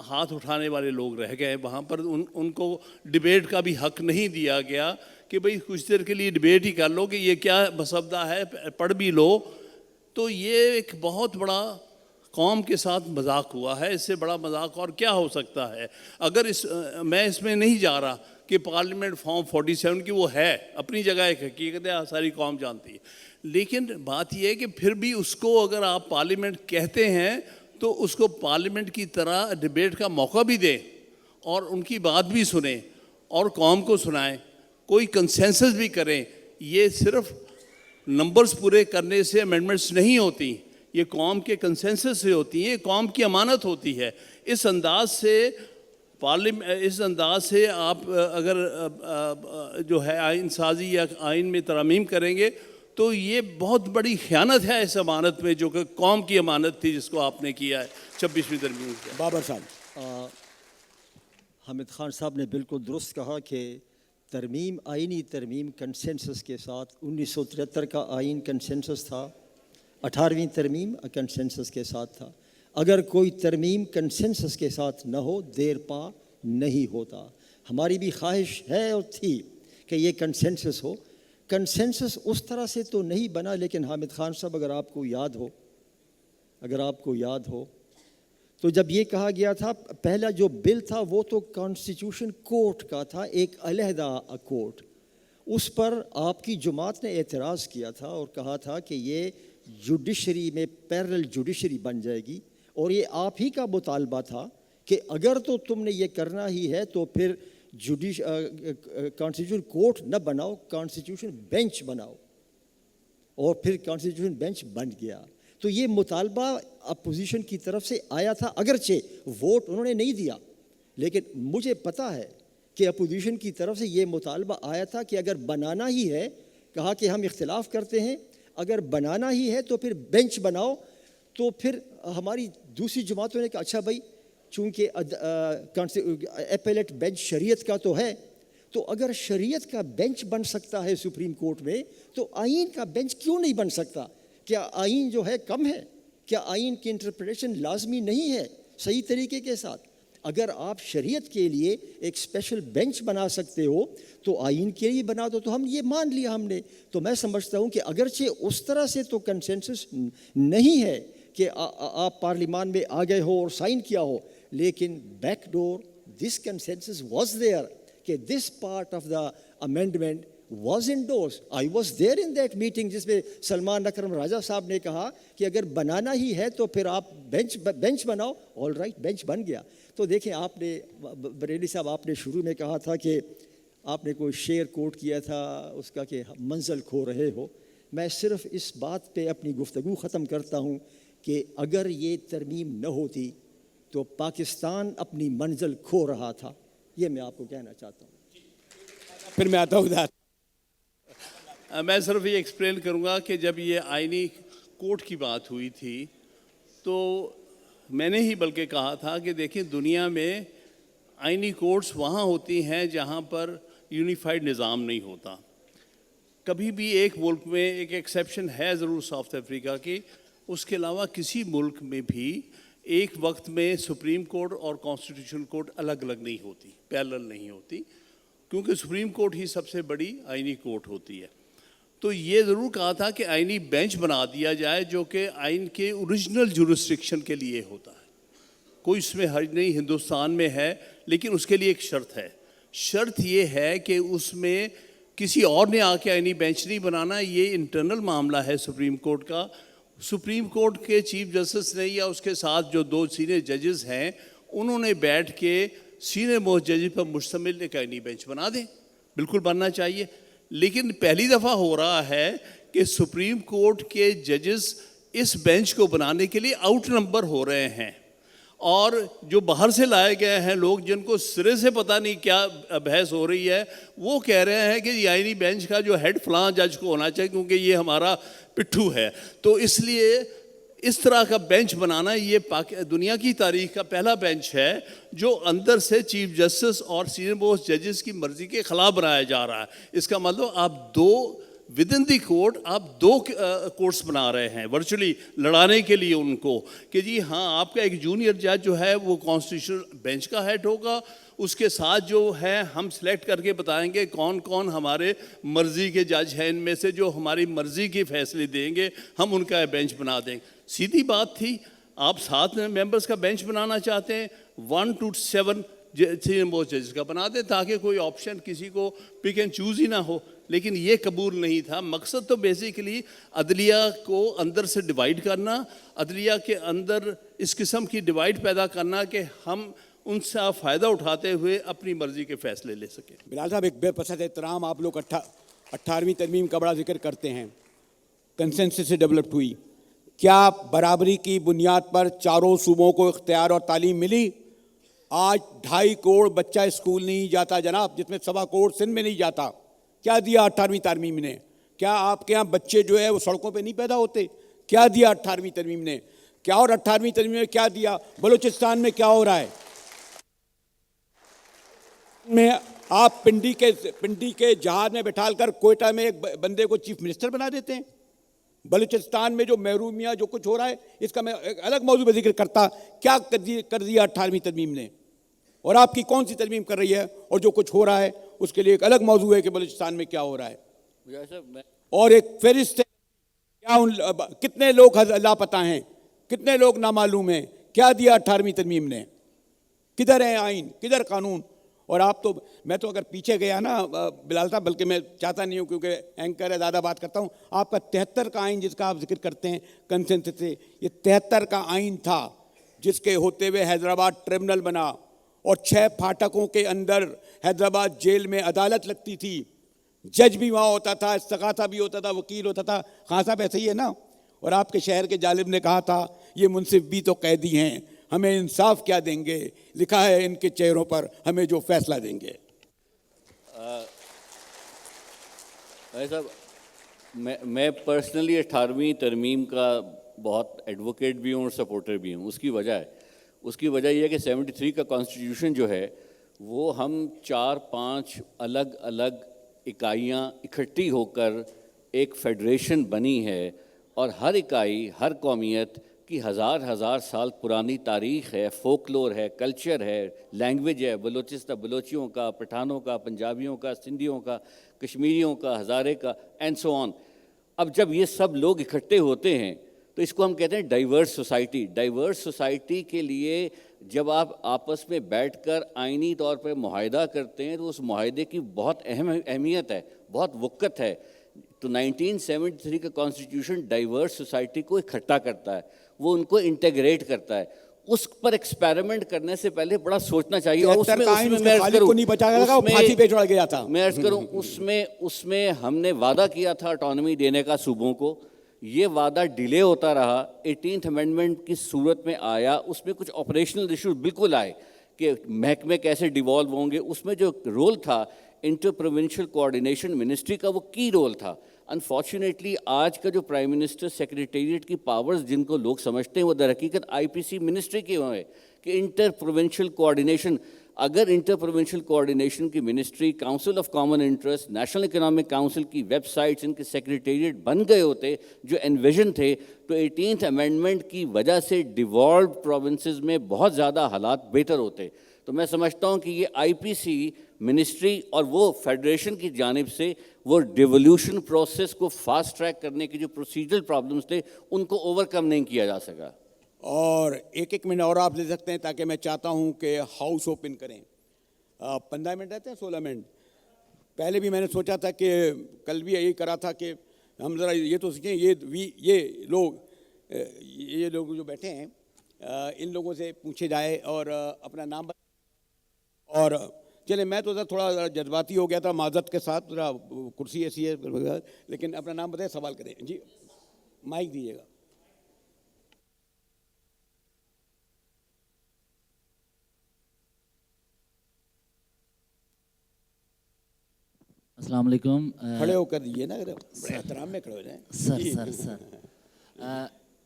ہاتھ اٹھانے والے لوگ رہ گئے وہاں پر. ان کو ڈبیٹ کا بھی حق نہیں دیا گیا کہ بھئی کچھ دیر کے لیے ڈبیٹ ہی کر لو کہ یہ کیا مسودہ ہے، پڑھ بھی لو. تو یہ ایک بہت بڑا قوم کے ساتھ مذاق ہوا ہے. اس سے بڑا مذاق اور کیا ہو سکتا ہے؟ اگر میں اس میں نہیں جا رہا کہ پارلیمنٹ فارم 47 کی وہ ہے اپنی جگہ ایک حقیقت ہے، ساری قوم جانتی ہے. لیکن بات یہ ہے کہ پھر بھی اس کو اگر آپ پارلیمنٹ کہتے ہیں تو اس کو پارلیمنٹ کی طرح ڈبیٹ کا موقع بھی دیں اور ان کی بات بھی سنیں اور قوم کو سنائیں، کوئی کنسنسس بھی کریں. یہ صرف نمبرز پورے کرنے سے امینڈمنٹس نہیں ہوتی، یہ قوم کے کنسنسس سے ہوتی ہیں، یہ قوم کی امانت ہوتی ہے. اس انداز سے آپ اگر جو ہے آئین سازی یا آئین میں ترامیم کریں گے تو یہ بہت بڑی خیانت ہے اس امانت میں جو کہ قوم کی امانت تھی جس کو آپ نے کیا ہے 26ویں ترمیم. بابر صاحب. حامد خان صاحب نے بالکل درست کہا کہ ترمیم، آئینی ترمیم کنسنسس کے ساتھ 1973 کا آئین کنسنسس تھا، 18ویں ترمیم کنسنسس کے ساتھ تھا. اگر کوئی ترمیم کنسنسس کے ساتھ نہ ہو دیر پا نہیں ہوتا. ہماری بھی خواہش ہے اور تھی کہ یہ کنسنسس ہو. کنسنسس اس طرح سے تو نہیں بنا، لیکن حامد خان صاحب اگر آپ کو یاد ہو تو جب یہ کہا گیا تھا پہلا جو بل تھا وہ تو کانسٹیٹیوشن کورٹ کا تھا، ایک علیحدہ کورٹ. اس پر آپ کی جماعت نے اعتراض کیا تھا اور کہا تھا کہ یہ جوڈیشری میں پیرل جوڈیشری بن جائے گی، اور یہ آپ ہی کا مطالبہ تھا کہ اگر تو تم نے یہ کرنا ہی ہے تو پھر کانسٹیٹیوشن کورٹ نہ بناؤ، کانسٹیٹیوشن بینچ بناؤ. اور پھر کانسٹیٹیوشن بینچ بن گیا. تو یہ مطالبہ اپوزیشن کی طرف سے آیا تھا، اگرچہ ووٹ انہوں نے نہیں دیا، لیکن مجھے پتہ ہے کہ اپوزیشن کی طرف سے یہ مطالبہ آیا تھا کہ اگر بنانا ہی ہے، کہا کہ ہم اختلاف کرتے ہیں، اگر بنانا ہی ہے تو پھر بینچ بناؤ. تو پھر ہماری دوسری جماعتوں نے کہا اچھا بھائی چونکہ اپیلیٹ بینچ شریعت کا تو ہے، تو اگر شریعت کا بینچ بن سکتا ہے سپریم کورٹ میں تو آئین کا بینچ کیوں نہیں بن سکتا؟ کیا آئین جو ہے کم ہے؟ کیا آئین کی انٹرپریٹیشن لازمی نہیں ہے صحیح طریقے کے ساتھ؟ اگر آپ شریعت کے لیے ایک اسپیشل بینچ بنا سکتے ہو تو آئین کے لیے بنا دو، تو ہم یہ مان لیا ہم نے۔ تو میں سمجھتا ہوں کہ اگرچہ اس طرح سے تو کنسنسس نہیں ہے کہ آپ پارلیمان میں آ گئے ہو اور سائن کیا ہو، لیکن back door this consensus was there کہ this part of the amendment was endorse. I was there in that meeting جس میں سلمان اکرم راجہ صاحب نے کہا کہ اگر بنانا ہی ہے تو پھر آپ بینچ بناؤ۔ آل رائٹ، بینچ بن گیا۔ تو دیکھیں آپ نے بریلی صاحب آپ نے شروع میں کہا تھا کہ آپ نے کوئی شعر کوٹ کیا تھا اس کا کہ منزل کھو رہے ہو۔ میں صرف اس بات پہ اپنی گفتگو ختم کرتا ہوں کہ اگر یہ ترمیم نہ ہوتی تو پاکستان اپنی منزل کھو رہا تھا۔ یہ میں آپ کو کہنا چاہتا ہوں۔ پھر میں آتا ہوں ادھر۔ میں صرف یہ ایکسپلین کروں گا کہ جب یہ آئینی کورٹ کی بات ہوئی تھی تو میں نے ہی بلکہ کہا تھا کہ دیکھیں دنیا میں آئینی کورٹس وہاں ہوتی ہیں جہاں پر یونیفائڈ نظام نہیں ہوتا۔ کبھی بھی ایک ملک میں ایک ایکسیپشن ہے ضرور ساؤتھ افریقہ کی، اس کے علاوہ کسی ملک میں بھی ایک وقت میں سپریم کورٹ اور کانسٹیٹیوشن کورٹ الگ الگ نہیں ہوتی، پیرلل نہیں ہوتی، کیونکہ سپریم کورٹ ہی سب سے بڑی آئینی کورٹ ہوتی ہے۔ تو یہ ضرور کہا تھا کہ آئینی بینچ بنا دیا جائے جو کہ آئین کے اوریجنل جورسڈکشن کے لیے ہوتا ہے۔ کوئی اس میں حرج نہیں، ہندوستان میں ہے، لیکن اس کے لیے ایک شرط ہے۔ شرط یہ ہے کہ اس میں کسی اور نے آ کے آئینی بینچ نہیں بنانا، یہ انٹرنل معاملہ ہے سپریم کورٹ کا۔ سپریم کورٹ کے چیف جسٹس نے یا اس کے ساتھ جو 2 سینئر ججز ہیں انہوں نے بیٹھ کے سینئر موسٹ ججز پر مشتمل ایک آئینی بینچ بنا دیں، بالکل بننا چاہیے۔ لیکن پہلی دفعہ ہو رہا ہے کہ سپریم کورٹ کے ججز اس بینچ کو بنانے کے لیے آؤٹ نمبر ہو رہے ہیں، اور جو باہر سے لائے گئے ہیں لوگ جن کو سرے سے پتہ نہیں کیا بحث ہو رہی ہے، وہ کہہ رہے ہیں کہ یہ آئینی بینچ کا جو ہیڈ فلاں جج کو ہونا چاہیے کیونکہ یہ ہمارا پٹھو ہے۔ تو اس لیے اس طرح کا بینچ بنانا یہ دنیا کی تاریخ کا پہلا بینچ ہے جو اندر سے چیف جسٹس اور سینئر موسٹ ججز کی مرضی کے خلاف بنایا جا رہا ہے۔ اس کا مطلب آپ 2 ود ان دی کورٹ آپ 2 کورٹس بنا رہے ہیں ورچولی لڑانے کے لیے ان کو، کہ جی ہاں آپ کا ایک جونیئر جج جو ہے وہ کانسٹیٹیوشنل بینچ کا ہیڈ ہوگا، اس کے ساتھ جو ہے ہم سلیکٹ کر کے بتائیں گے کون کون ہمارے مرضی کے جج ہیں، ان میں سے جو ہماری مرضی کے فیصلے دیں گے ہم ان کا بینچ بنا دیں گے۔ سیدھی بات تھی۔ آپ 7 ممبرز کا بینچ بنانا چاہتے ہیں، 1 to 7 سینئر موسٹ ججز کا بنا دیں تاکہ کوئی آپشن کسی کو پک اینڈ چوز ہی نہ ہو، لیکن یہ قبول نہیں تھا۔ مقصد تو بیسیکلی عدلیہ کو اندر سے ڈیوائیڈ کرنا، عدلیہ کے اندر اس قسم کی ڈیوائیڈ پیدا کرنا کہ ہم ان سے فائدہ اٹھاتے ہوئے اپنی مرضی کے فیصلے لے سکیں۔ بلال صاحب ایک بے پسند احترام، آپ لوگ 18ویں ترمیم کا بڑا ذکر کرتے ہیں، کنسنسس سے ڈیولپڈ ہوئی، کیا برابری کی بنیاد پر چاروں صوبوں کو اختیار اور تعلیم ملی؟ آج 2.5 کروڑ بچہ اسکول نہیں جاتا جناب، جس میں 1.25 کروڑ سندھ میں نہیں جاتا۔ کیا دیا 18ویں ترمیم نے؟ کیا آپ کے یہاں بچے جو ہے وہ سڑکوں پہ نہیں پیدا ہوتے؟ کیا دیا 18ویں ترمیم نے؟ کیا اور 18ویں ترمیم نے کیا دیا؟ بلوچستان میں کیا ہو رہا ہے؟ میں آپ پنڈی کے جہاز میں بٹھال کر کوئٹہ میں ایک بندے کو چیف منسٹر بنا دیتے ہیں۔ بلوچستان میں جو محرومیاں جو کچھ ہو رہا ہے اس کا میں ایک الگ موضوع پہ ذکر کرتا، کیا کر دیا 18ویں ترمیم نے، اور آپ کی کون سی ترمیم کر رہی ہے، اور جو کچھ ہو رہا ہے اس کے لیے ایک الگ موضوع ہے کہ بلوچستان میں کیا ہو رہا ہے، اور ایک فہرست ہے کیا کتنے لوگ لاپتہ ہیں، کتنے لوگ نامعلوم ہیں، کیا دیا 18ویں ترمیم نے، کدھر ہے آئین، کدھر قانون؟ اور آپ تو میں تو اگر پیچھے گیا نا بلال صاحب، بلکہ میں چاہتا نہیں ہوں کیونکہ اینکر ہے زیادہ بات کرتا ہوں، آپ کا 73 کا آئین جس کا آپ ذکر کرتے ہیں کنسنسس سے، یہ 73 کا آئین تھا جس کے ہوتے ہوئے حیدرآباد ٹریبونل بنا، اور 6 پھاٹکوں کے اندر حیدرآباد جیل میں عدالت لگتی تھی، جج بھی وہاں ہوتا تھا، استغاثہ بھی ہوتا تھا، وکیل ہوتا تھا۔ خان صاحب ایسے ہی ہے نا؟ اور آپ کے شہر کے جالب نے کہا تھا یہ منصف بھی تو قیدی ہیں، ہمیں انصاف کیا دیں گے، لکھا ہے ان کے چہروں پر ہمیں جو فیصلہ دیں گے۔ صاحب میں پرسنلی 18ویں ترمیم کا بہت ایڈوکیٹ بھی ہوں اور سپورٹر بھی ہوں. اس کی وجہ یہ ہے کہ 73 کا کانسٹیٹیوشن جو ہے وہ ہم 4-5 الگ الگ اکائیاں اکٹھی ہو کر ایک فیڈریشن بنی ہے, اور ہر اکائی, ہر قومیت کی ہزار سال پرانی تاریخ ہے, فوکلور ہے, کلچر ہے, لینگویج ہے, بلوچیوں کا, پٹھانوں کا, پنجابیوں کا, سندھیوں کا, کشمیریوں کا, ہزارے کا, اینڈ سو آن. اب جب یہ سب لوگ اکٹھے ہوتے ہیں تو اس کو ہم کہتے ہیں ڈائیورس سوسائٹی. ڈائیورس سوسائٹی کے لیے جب آپ آپس میں بیٹھ کر آئینی طور پر معاہدہ کرتے ہیں تو اس معاہدے کی بہت اہمیت ہے, بہت وقت ہے. تو 1973 کا کانسٹیٹیوشن ڈائیورس سوسائٹی کو اکٹھا کرتا ہے, وہ ان کو انٹیگریٹ کرتا ہے. اس پر ایکسپیریمنٹ کرنے سے پہلے بڑا سوچنا چاہیے. اور میں عرض کروں اس میں ہم نے وعدہ کیا تھا اٹانومی دینے کا صوبوں کو, یہ وعدہ ڈیلے ہوتا رہا. 18th امینڈمنٹ کی صورت میں آیا, اس میں کچھ آپریشنل ایشوز بالکل آئے کہ محکمے کیسے ڈیوالو ہوں گے. اس میں جو رول تھا انٹر پروونشل کوآرڈینیشن منسٹری کا, وہ کی رول تھا. انفارچونیٹلی آج کا جو پرائم منسٹر سیکریٹریٹ کی پاورز جن کو لوگ سمجھتے ہیں وہ در حقیقت آئی پی سی منسٹری کی ہے کہ انٹر پروونشل کوآرڈینیشن. اگر انٹر پروونشل کوآرڈینیشن کی ministry, council of common interest, national economic council کی ویب سائٹس, ان کے سیکریٹریٹ بن گئے ہوتے جو انویژن تھے, تو 18th امینڈمنٹ کی وجہ سے ڈیوالوڈ پروونسز میں بہت زیادہ حالات بہتر ہوتے. تو میں سمجھتا ہوں کہ یہ آئی پی سی منسٹری اور وہ فیڈریشن کی جانب سے وہ ڈیولوشن پروسیس کو فاسٹ ٹریک کرنے کے جو پروسیجرل پرابلمس تھے ان کو اوور کم نہیں کیا جا سکا. اور ایک منٹ اور آپ لے سکتے ہیں تاکہ میں چاہتا ہوں کہ ہاؤس اوپن کریں. 15 منٹ رہتے ہیں, 16 منٹ. پہلے بھی میں نے سوچا تھا کہ کل بھی یہی کرا تھا کہ ہم ذرا یہ تو سیکھیں, یہ لوگ جو بیٹھے ہیں ان لوگوں سے پوچھے جائے اور اپنا نام اور چلے. میں تو تھوڑا جذباتی ہو گیا تھا معذرت کے ساتھ, ذرا کرسی ایسی ہے, لیکن اپنا نام بتائیں, سوال کریں. جی مائک دیجیے گا. السلام علیکم. کھڑے ہو کر دیجیے نا, بڑے احترام میں کھڑے ہو جائیں. سر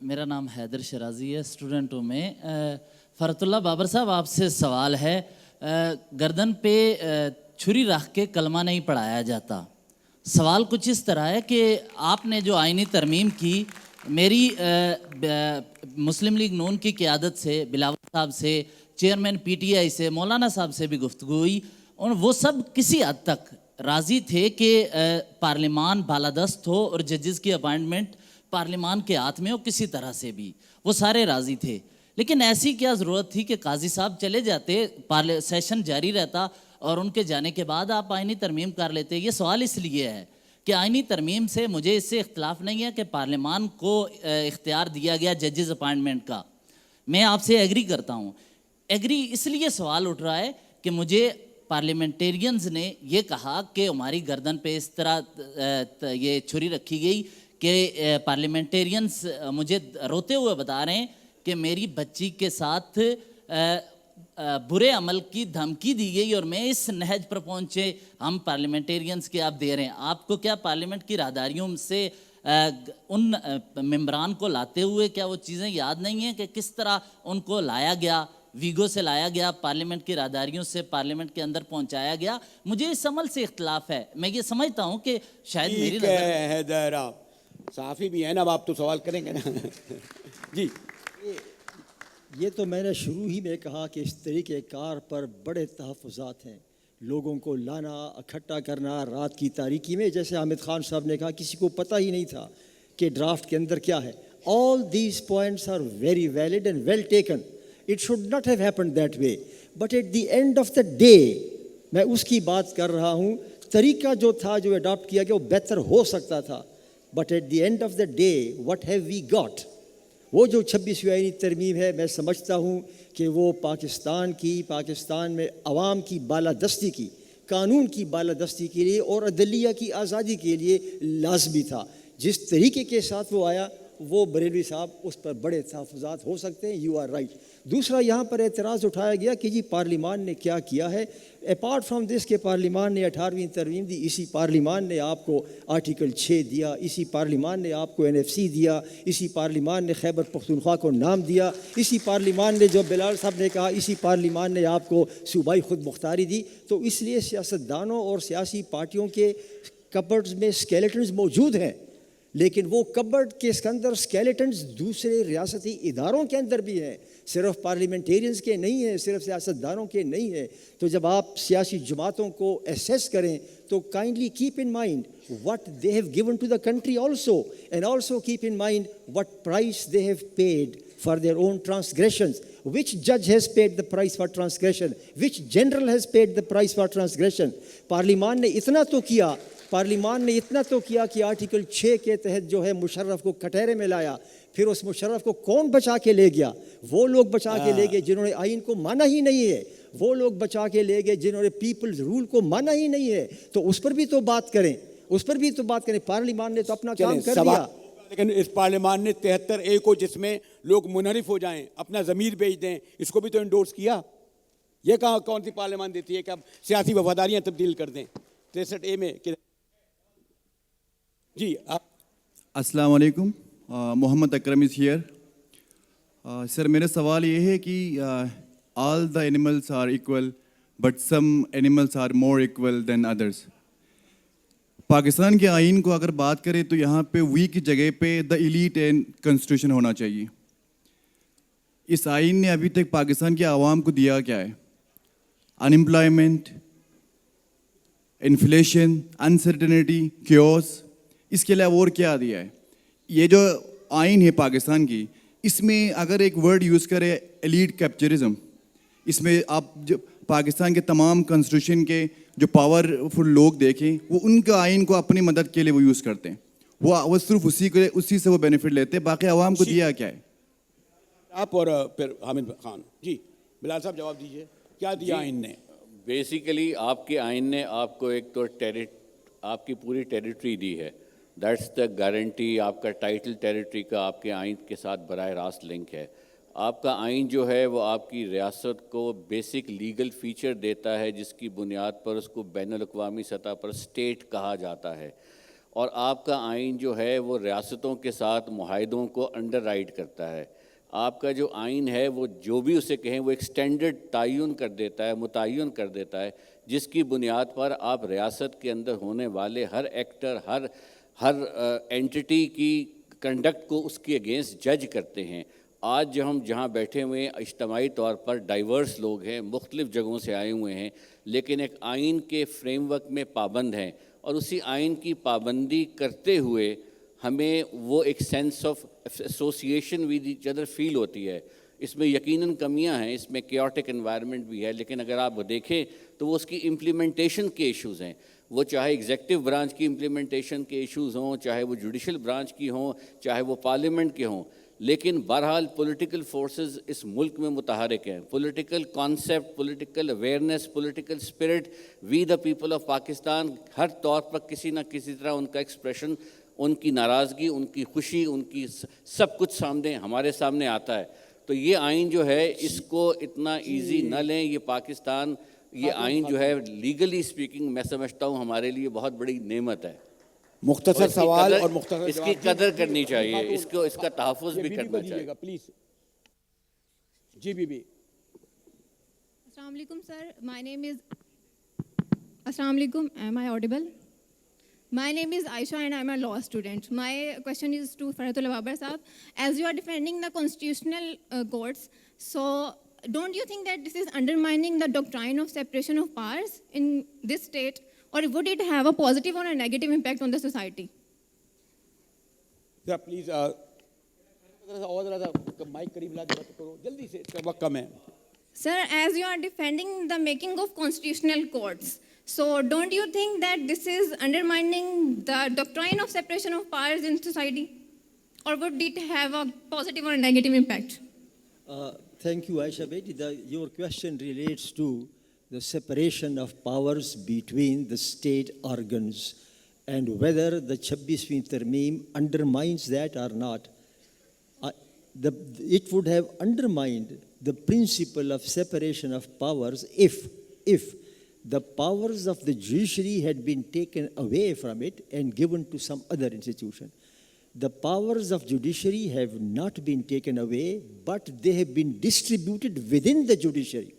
میرا نام حیدر شرازی ہے, اسٹوڈنٹ ہوں میں. فرت اللہ بابر صاحب, آپ سے سوال ہے. گردن پہ چھری رکھ کے کلمہ نہیں پڑھایا جاتا. سوال کچھ اس طرح ہے کہ آپ نے جو آئینی ترمیم کی, میری مسلم لیگ نون کی قیادت سے, بلاول صاحب سے, چیئرمین پی ٹی آئی سے, مولانا صاحب سے بھی گفتگو ہوئی, اور وہ سب کسی حد تک راضی تھے کہ پارلیمان بالادست ہو اور ججز کی اپائنٹمنٹ پارلیمان کے ہاتھ میں ہو کسی طرح سے بھی, وہ سارے راضی تھے. لیکن ایسی کیا ضرورت تھی کہ قاضی صاحب چلے جاتے, سیشن جاری رہتا اور ان کے جانے کے بعد آپ آئینی ترمیم کر لیتے. یہ سوال اس لیے ہے کہ آئینی ترمیم سے مجھے اس سے اختلاف نہیں ہے کہ پارلیمان کو اختیار دیا گیا ججز اپائنٹمنٹ کا, میں آپ سے ایگری کرتا ہوں. ایگری اس لیے سوال اٹھ رہا ہے کہ مجھے پارلیمنٹیرینز نے یہ کہا کہ ہماری گردن پہ اس طرح یہ چھری رکھی گئی کہ پارلیمنٹیرینز مجھے روتے ہوئے بتا رہے ہیں کہ میری بچی کے ساتھ برے عمل کی دھمکی دی گئی اور میں اس نہج پر پہنچے. ہم پارلیمنٹیرینز کے آپ دے رہے ہیں, آپ کو کیا پارلیمنٹ کی راہداریوں سے ان ممبران کو لاتے ہوئے کیا وہ چیزیں یاد نہیں ہیں کہ کس طرح ان کو لایا گیا, ویگو سے لایا گیا, پارلیمنٹ کی راہداریوں سے پارلیمنٹ کے اندر پہنچایا گیا؟ مجھے اس عمل سے اختلاف ہے. میں یہ سمجھتا ہوں کہ شاید میری نظر صحافی بھی ہیں نا, اب آپ تو سوال کریں گے نا. جی یہ تو میں نے شروع ہی میں کہا کہ اس طریقہ کار پر بڑے تحفظات ہیں. لوگوں کو لانا, اکٹھا کرنا رات کی تاریکی میں, جیسے حامد خان صاحب نے کہا کسی کو پتہ ہی نہیں تھا کہ ڈرافٹ کے اندر کیا ہے. All these points are very valid and well taken. It should not have happened that way. But at the end of the day, میں اس کی بات کر رہا ہوں, طریقہ جو تھا جو اڈاپٹ کیا گیا وہ بہتر ہو سکتا تھا. But at the end of the day, what have we got? وہ جو 26ویں آئینی ترمیم ہے, میں سمجھتا ہوں کہ وہ پاکستان میں عوام کی بالادستی کی, قانون کی بالادستی کے لیے اور عدلیہ کی آزادی کے لیے لازمی تھا. جس طریقے کے ساتھ وہ آیا وہ بریلوی صاحب اس پر بڑے تحفظات ہو سکتے ہیں. You are right. دوسرا یہاں پر اعتراض اٹھایا گیا کہ جی پارلیمان نے کیا کیا ہے. اپارٹ فرام دس کہ پارلیمان نے 18ویں ترمیم دی, اسی پارلیمان نے آپ کو آرٹیکل 6 دیا, اسی پارلیمان نے آپ کو NFC دیا, اسی پارلیمان نے خیبر پختونخوا کو نام دیا, اسی پارلیمان نے جو بلال صاحب نے کہا, اسی پارلیمان نے آپ کو صوبائی خود مختاری دی. تو اس لیے سیاستدانوں اور سیاسی پارٹیوں کے کبرڈز میں اسکیلیٹنز موجود ہیں, لیکن وہ کبرڈ کے اندر اسکیلیٹنز دوسرے ریاستی اداروں کے اندر بھی ہیں, صرف پارلیمنٹیرینز کے نہیں ہیں, صرف سیاستدانوں کے نہیں ہیں. تو جب آپ سیاسی جماعتوں کو ایسیس کریں تو kindly keep in mind what they have given to the country also, and also keep in mind what price they have paid for their own transgressions. Which judge has paid the price for transgression? Which general has paid the price for transgression? پارلیمان نے اتنا تو کیا کہ آرٹیکل 6 کے تحت جو ہے مشرف کو کٹہرے میں لایا. پھر اس مشرف کو کون بچا کے لے گیا؟ وہ لوگ بچا کے لے گئے جنہوں نے آئین کو مانا ہی نہیں ہے. وہ لوگ بچا کے لے گئے جنہوں نے پیپلز رول کو مانا ہی نہیں ہے. تو اس پر بھی تو بات کریں, پارلیمان نے تو اپنا کام کر دیا. لیکن اس پارلیمان نے 73A کو جس میں لوگ منحرف ہو جائیں, اپنا ضمیر بیچ دیں, اس کو بھی تو انڈورس کیا. یہ کون سی پارلیمان دیتی ہے کہ اب سیاسی وفاداریاں تبدیل کر دیں 63A میں؟ جی السلام علیکم. محمد اکرم از ہیئر. سر میرا سوال یہ ہے کہ all the animals are equal but some animals are more equal than others. Pakistan کے آئین کو اگر بات کریں تو یہاں پہ وی کی جگہ پہ دا ایلیٹ اینڈ کنسٹیٹیوشن ہونا چاہیے. اس آئین نے ابھی تک پاکستان کے عوام کو دیا کیا ہے؟ انمپلائمنٹ, انفلیشن, انسرٹنٹی, کیوس, اس کے علاوہ اور کیا دیا ہے؟ یہ جو آئین ہے پاکستان کی, اس میں اگر ایک ورڈ یوز کرے ایلیٹ کیپچرزم, اس میں آپ جو پاکستان کے تمام کنسٹیٹیوشن کے جو پاورفل لوگ دیکھیں, وہ ان کا آئین کو اپنی مدد کے لیے وہ یوز کرتے ہیں. وہ صرف اسی سے وہ بینیفٹ لیتے ہیں, باقی عوام کو دیا کیا ہے؟ آپ اور پھر حامد خان. جی بلال صاحب جواب دیجیے, کیا دیا آئین نے؟ بیسیکلی آپ کے آئین نے آپ کو ایک تو آپ کی پوری ٹیریٹری دی ہے. That's the guarantee. آپ کا ٹائٹل ٹیریٹری کا آپ کے آئین کے ساتھ براہ راست لنک ہے. آپ کا آئین جو ہے وہ آپ کی ریاست کو بیسک لیگل فیچر دیتا ہے جس کی بنیاد پر اس کو بین الاقوامی سطح پر اسٹیٹ کہا جاتا ہے. اور آپ کا آئین جو ہے وہ ریاستوں کے ساتھ معاہدوں کو انڈر رائٹ کرتا ہے. آپ کا جو آئین ہے وہ جو بھی اسے کہیں وہ ایک اسٹینڈرڈ تعین کر دیتا ہے, متعین کر دیتا ہے, جس کی بنیاد پر آپ ریاست کے اندر ہونے والے ہر ایکٹر, ہر اینٹی کی کنڈکٹ کو اس کے اگینسٹ جج کرتے ہیں. آج جو ہم جہاں بیٹھے ہوئے ہیں اجتماعی طور پر ڈائیورس لوگ ہیں, مختلف جگہوں سے آئے ہوئے ہیں, لیکن ایک آئین کے فریم ورک میں پابند ہیں, اور اسی آئین کی پابندی کرتے ہوئے ہمیں وہ ایک sense of association with each other feel ہوتی ہے. اس میں یقیناً کمیاں ہیں, اس میں کیوٹک انوائرمنٹ بھی ہے, لیکن اگر آپ دیکھیں تو وہ اس کی امپلیمنٹیشن کے ایشوز ہیں. وہ چاہے ایگزیکٹو برانچ کی امپلیمنٹیشن کے ایشوز ہوں, چاہے وہ جوڈیشل برانچ کی ہوں, چاہے وہ پارلیمنٹ کے ہوں, لیکن بہرحال پولیٹیکل فورسز اس ملک میں متحرک ہیں. Political concept, political awareness, political spirit, we the people of Pakistan ہر طور پر کسی نہ کسی طرح ان کا ایکسپریشن, ان کی ناراضگی, ان کی خوشی, ان کی سب کچھ ہمارے سامنے آتا ہے. تو یہ آئین جو ہے اس کو اتنا ایزی نہ لیں. یہ پاکستان, یہ آئین جو ہے لیگلی اسپیکنگ میں سمجھتا ہوں ہمارے لیے بہت بڑی نعمت ہے. مختصر سوال اور مختصر اس کی قدر کرنی چاہیے, اس کا تحفظ بھی کرنا چاہیے. پلیز. جی بی بی. السلام علیکم سر, my name is السلام علیکم, am I audible? My name is Aisha and I'm a law student. My question is to Faratullah Babar Sahab. As you are defending the constitutional courts, so don't you think that this is undermining the doctrine of separation of powers in this state, or would it have a positive or a negative impact on the society? ذرا پلیز اور ذرا مائک قریب لا کے بات کرو جلدی سے, وقت کم ہے. Sir, as you are defending the making of constitutional courts, so don't you think that this is undermining the doctrine of separation of powers in society, or would it have a positive or a negative impact? Thank you, Aisha Bedi. Your question relates to the separation of powers between the state organs and whether the 26ਵੀਂ ਤਰਮੀਮ undermines that or not. it would have undermined the principle of separation of powers if the powers of the judiciary had been taken away from it and given to some other institution. The powers of judiciary have not been taken away, but they have been distributed within the judiciary.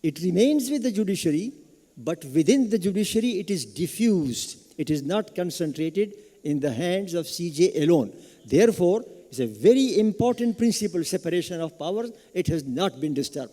It remains with the judiciary, but within the judiciary it is diffused. It is not concentrated in the hands of CJ alone. Therefore, it's a very important principle, separation of powers. It has not been disturbed.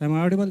Am I audible?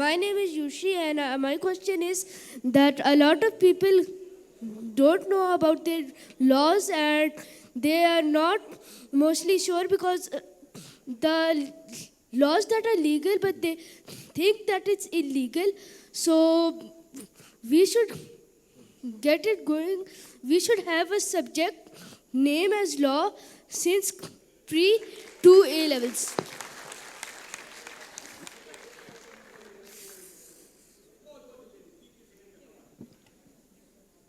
My name is Yushi, and my question is that a lot of people don't know about their laws, and they are not mostly sure because the laws that are legal, but they think that it's illegal. So we should get it going. We should have a subject name as law since pre to A levels.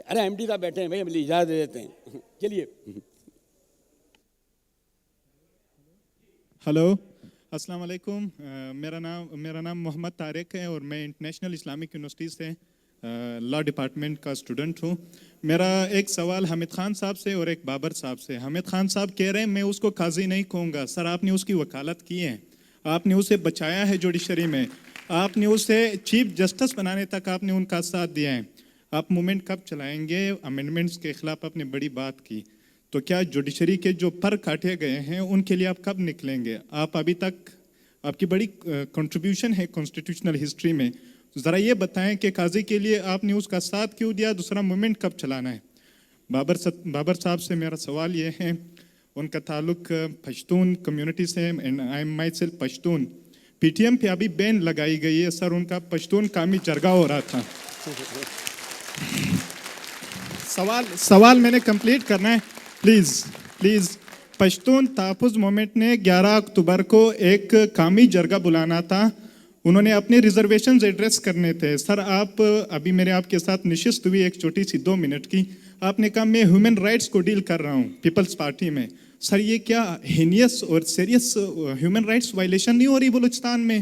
ارے ایم ڈی صاحب بیٹھے ہیں بھائی, ہم اجازت دے دیتے ہیں. چلیے. ہلو السلام علیکم. میرا نام محمد طارق ہے اور میں انٹرنیشنل اسلامک یونیورسٹی سے لا ڈپارٹمنٹ کا اسٹوڈنٹ ہوں. میرا ایک سوال حامد خان صاحب سے اور ایک بابر صاحب سے. حامد خان صاحب کہہ رہے ہیں میں اس کو قاضی نہیں کہوں گا. سر آپ نے اس کی وکالت کی ہے, آپ نے اسے بچایا ہے جوڈیشری میں, آپ نے اسے چیف جسٹس بنانے تک آپ نے ان کا ساتھ دیا ہے. آپ موومنٹ کب چلائیں گے؟ امینڈمنٹس کے خلاف آپ نے بڑی بات کی, تو کیا جوڈیشری کے جو پر کاٹے گئے ہیں ان کے لیے آپ کب نکلیں گے؟ آپ ابھی تک آپ کی بڑی کنٹریبیوشن ہے کانسٹیٹیوشنل ہسٹری میں, ذرا یہ بتائیں کہ قاضی کے لیے آپ نے اس کا ساتھ کیوں دیا؟ دوسرا موومنٹ کب چلانا ہے؟ بابر صاحب سے میرا سوال یہ ہے, ان کا تعلق پشتون کمیونٹی سے, and I am myself Pashtun. P T M پہ ابھی بین لگائی گئی ہے سر, ان کا پشتون قومی جرگہ ہو رہا تھا. سوال میں نے کمپلیٹ کرنا ہے پلیز. پشتون تحفظ موومنٹ نے 11 اکتوبر کو ایک قومی جرگہ بلانا تھا, انہوں نے اپنے ریزرویشنز ایڈریس کرنے تھے. سر آپ ابھی میرے آپ کے ساتھ نشست ہوئی ایک چھوٹی سی 2 منٹ کی, آپ نے کہا میں ہیومن رائٹس کو ڈیل کر رہا ہوں پیپلز پارٹی میں. سر یہ کیا ہینیس اور سیریس ہیومن رائٹس وائلیشن نہیں ہو رہی بلوچستان میں؟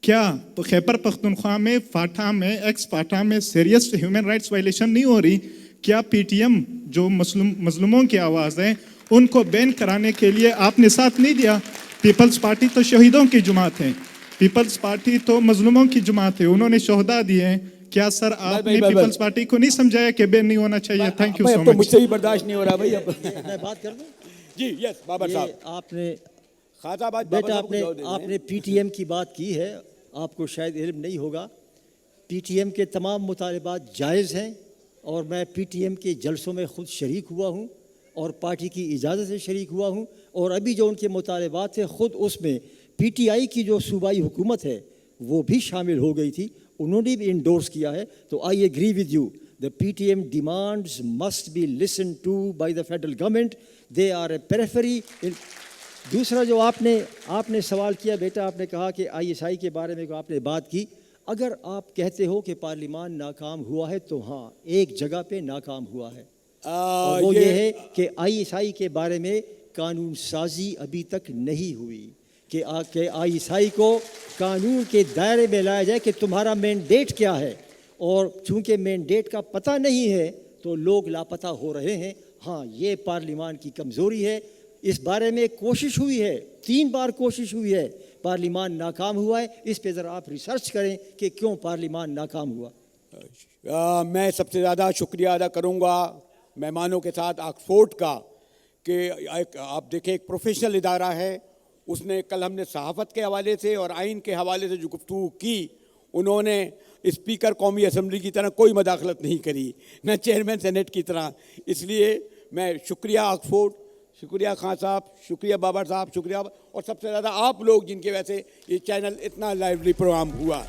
کیا خیبر پختونخوا میں, فاٹا میں, ایکس فاٹا میں سیریس ہیومن رائٹس وائلیشن نہیں ہو رہی؟ کیا پی ٹی ایم جو مظلوموں کی آواز ہے ان کو بین کرانے کے لیے آپ نے ساتھ نہیں دیا؟ پیپلز پارٹی تو شہیدوں کی جماعت ہے, پیپلز پارٹی تو مظلوموں کی جماعت ہے, انہوں نے شہداء دیے ہیں. کیا سر آپ نے پیپلز پارٹی کو نہیں سمجھایا کہ بین نہیں ہونا چاہیے؟ تھینک یو سو مچ. مجھ سے بھی برداشت نہیں ہو رہا بھائی. میں بات کر دوں؟ جی یس بابر صاحب. آپ نے خواجہ آباد بیٹا آپ نے پی ٹی ایم کی بات کی ہے, آپ کو شاید علم نہیں ہوگا, پی ٹی ایم کے تمام مطالبات جائز ہیں اور میں پی ٹی ایم کے جلسوں میں خود شریک ہوا ہوں اور پارٹی کی اجازت سے شریک ہوا ہوں, اور ابھی جو ان کے مطالبات ہیں خود اس میں پی ٹی آئی کی جو صوبائی حکومت ہے وہ بھی شامل ہو گئی تھی, انہوں نے بھی انڈورس کیا ہے. تو I agree with you, the PTM demands must be listened to by the federal government. They are a periphery. دوسرا جو آپ نے سوال کیا بیٹا, آپ نے کہا کہ آئی ایس آئی کے بارے میں آپ نے بات کی. اگر آپ کہتے ہو کہ پارلیمان ناکام ہوا ہے تو ہاں ایک جگہ پہ ناکام ہوا ہے, اور وہ یہ ہے کہ آئی ایس آئی کے بارے میں قانون سازی ابھی تک نہیں ہوئی کہ آئی ایس آئی کو قانون کے دائرے میں لایا جائے کہ تمہارا مینڈیٹ کیا ہے, اور چونکہ مینڈیٹ کا پتہ نہیں ہے تو لوگ لاپتہ ہو رہے ہیں. ہاں یہ پارلیمان کی کمزوری ہے, اس بارے میں کوشش ہوئی ہے, 3 بار کوشش ہوئی ہے, پارلیمان ناکام ہوا ہے. اس پہ ذرا آپ ریسرچ کریں کہ کیوں پارلیمان ناکام ہوا. میں سب سے زیادہ شکریہ ادا کروں گا مہمانوں کے ساتھ آکسفورڈ کا, کہ آپ دیکھیں ایک پروفیشنل ادارہ ہے, اس نے کل ہم نے صحافت کے حوالے سے اور آئین کے حوالے سے جو گفتگو کی, انہوں نے اسپیکر قومی اسمبلی کی طرح کوئی مداخلت نہیں کری, نہ چیئرمین سینیٹ کی طرح. اس لیے میں شکریہ آکسفورڈ, شکریہ خان صاحب, شکریہ بابر صاحب, شکریہ, اور سب سے زیادہ آپ لوگ جن کی وجہ سے یہ چینل اتنا لائیولی پروگرام ہوا.